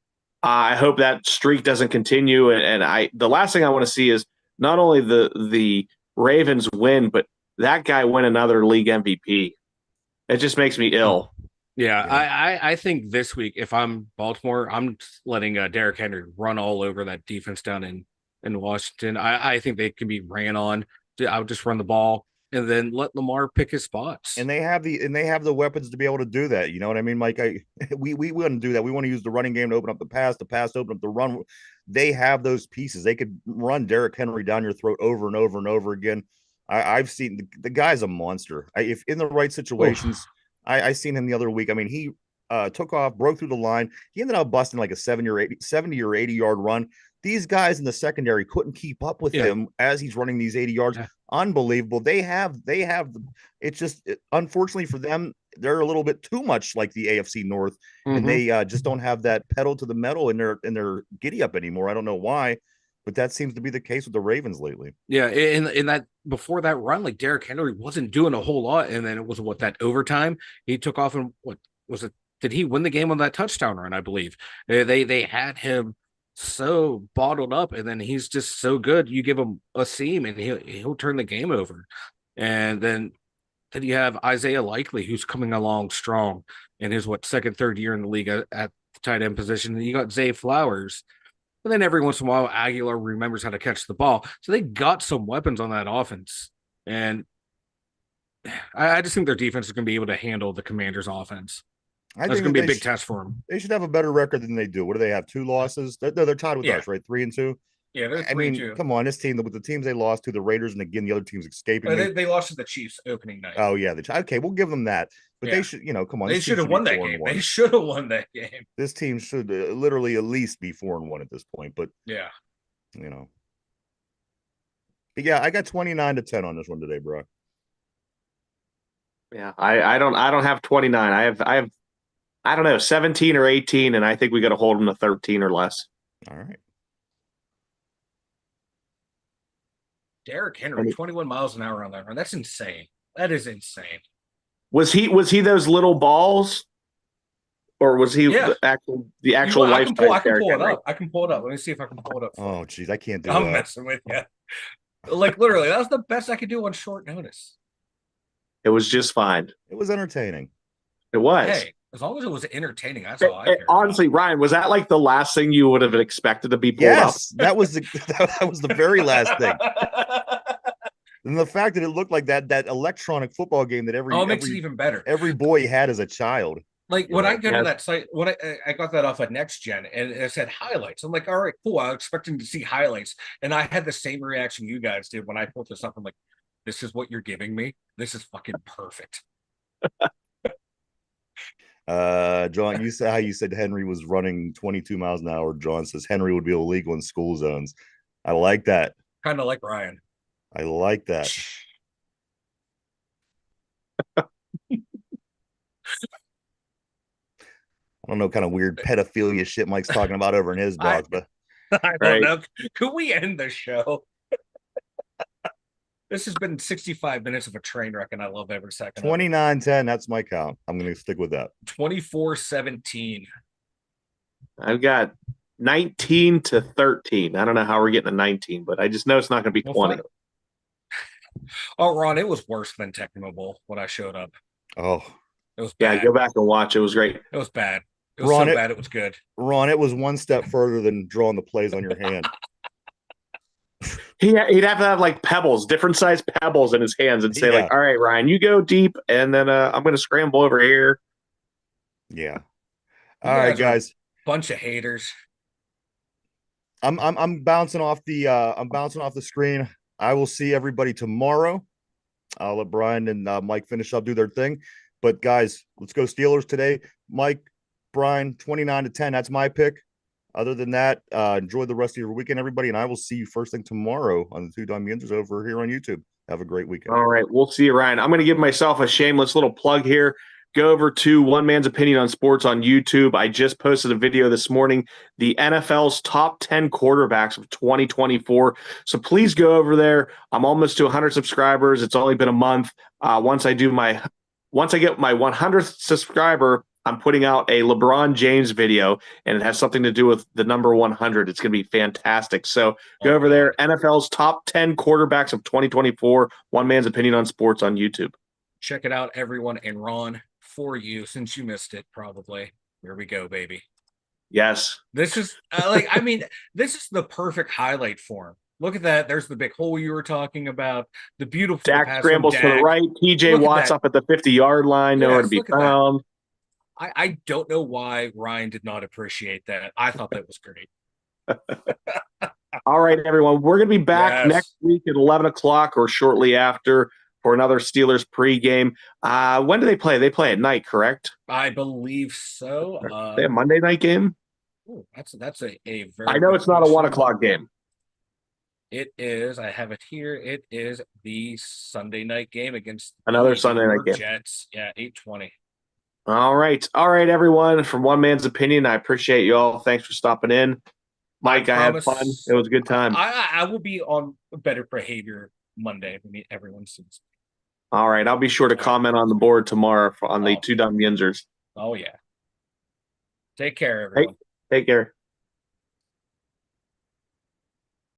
I hope that streak doesn't continue. And the last thing I want to see is not only the Ravens win, but that guy win another league MVP. It just makes me ill. Yeah. I think this week, if I'm Baltimore, I'm letting Derrick Henry run all over that defense down in Washington. I think they can be ran on. I would just run the ball and then let Lamar pick his spots. And they have the weapons to be able to do that. You know what I mean, Mike? We wouldn't do that. We want to use the running game to open up the pass to open up the run. They have those pieces. They could run Derrick Henry down your throat over and over and over again. I've seen the guy's a monster. If in the right situations, I seen him the other week. I mean, he took off, broke through the line. He ended up busting like a 70 or 80 yard run. These guys in the secondary couldn't keep up with him as he's running these 80 yards. Unbelievable. They have it's just unfortunately for them, they're a little bit too much like the AFC North, and they just don't have that pedal to the metal in their giddy up anymore. I don't know why, but that seems to be the case with the Ravens lately. Yeah, in that before that run, like Derrick Henry wasn't doing a whole lot, and then it was that overtime he took off, and what was it? Did he win the game on that touchdown run? I believe they had him so bottled up, and then he's just so good. You give him a seam and he'll turn the game over. And then you have Isaiah Likely, who's coming along strong in his second, third year in the league at the tight end position. And you got Zay Flowers. But then every once in a while, Aguilar remembers how to catch the ball. So they got some weapons on that offense. And I just think their defense is going to be able to handle the Commanders' offense. That's going to be a big test for them. They should have a better record than they do. What do they have? 2 losses? They're tied with us, right? 3-2. Yeah, they're 3-2. Come on, this team with the teams they lost to, the Raiders, and again the other teams escaping. They lost to the Chiefs opening night. Oh yeah, okay, we'll give them that. But they should, come on, they should have won that game. They should have won that game. This team should literally at least be 4-1 at this point. But yeah, But yeah, I got 29-10 on this one today, bro. Yeah, I don't have 29. I have I don't know, 17 or 18, and I think we got to hold them to 13 or less. All right. Derrick Henry, 21 miles an hour on that run. That's insane. That is insane. Was he those little balls, or was he the actual life? I can pull it up. I can pull it up. Let me see if I can pull it up. Oh, geez, I can't do I'm that. I'm messing with you. Like literally, that was the best I could do on short notice. It was just fine. It was entertaining. It was. Hey, As long as it was entertaining, that's all I care Honestly, Ryan, was that like the last thing you would have expected to be pulled up? Yes, that was that was the very last thing. And the fact that it looked like that electronic football game that Oh, it makes it even better. every boy had as a child. Like when I go to that site, I got that off of Next Gen, and it said highlights. I'm like, all right, cool. I was expecting to see highlights, and I had the same reaction you guys did when I pulled this up. I'm like, this is what you're giving me. This is fucking perfect. John, you said how you said Henry was running 22 miles an hour. John says Henry would be illegal in school zones. I like that. Kind of like Ryan. I like that. I don't know what kind of weird pedophilia shit Mike's talking about over in his box, but I don't know. Could we end the show? This has been 65 minutes of a train wreck, and I love every second. 29-10, that's my count. I'm going to stick with that. 24-17. I've got 19-13. I don't know how we're getting to 19, but I just know it's not going to be 20. Fine. Oh, Ron, it was worse than Tecmo Bowl when I showed up. Oh, it was bad. Yeah, go back and watch. It was great. It was bad. It was Ron, so bad it was good. Ron, it was one step further than drawing the plays on your hand. He'd have to have like pebbles, different size pebbles in his hands, and say like, "All right, Ryan, you go deep, and then I'm going to scramble over here." Yeah. All right, guys. Bunch of haters. I'm bouncing off the screen. I will see everybody tomorrow. I'll let Brian and Mike finish up, do their thing. But guys, let's go Steelers today. Mike, Brian, 29-10. That's my pick. Other than that, enjoy the rest of your weekend, everybody, and I will see you first thing tomorrow on the Dum Yinzers over here on YouTube. Have a great weekend. All right, we'll see you, Ryan. I'm going to give myself a shameless little plug here. Go over to One Man's Opinion on Sports on YouTube. I just posted a video this morning, the NFL's top 10 quarterbacks of 2024. So please go over there. I'm almost to 100 subscribers. It's only been a month. Once I get my 100th subscriber, I'm putting out a LeBron James video, and it has something to do with the number 100. It's going to be fantastic. So go over there. NFL's top 10 quarterbacks of 2024. One Man's Opinion on Sports on YouTube. Check it out, everyone. And Ron, for you, since you missed it, probably. Here we go, baby. Yes. This is this is the perfect highlight form. Look at that. There's the big hole you were talking about. The beautiful Dak scrambles to the right. TJ Watt's up at the 50-yard line. Nowhere to be found. I don't know why Ryan did not appreciate that. I thought that was great. All right, everyone. We're going to be back next week at 11 o'clock or shortly after for another Steelers pregame. When do they play? They play at night, correct? I believe so. They have Monday night game? Ooh, that's a very. I know it's not a 1 o'clock game. It is. I have it here. It is the Sunday night game against another Sunday night game. Jets. Yeah, 8:20. All right, everyone. From One Man's Opinion, I appreciate you all. Thanks for stopping in, Mike. I had fun. It was a good time. I will be on better behavior Monday. I mean, everyone sees. All right, I'll be sure to comment on the board tomorrow on the two Dum Yinzers. Oh yeah. Take care, everyone. Take care.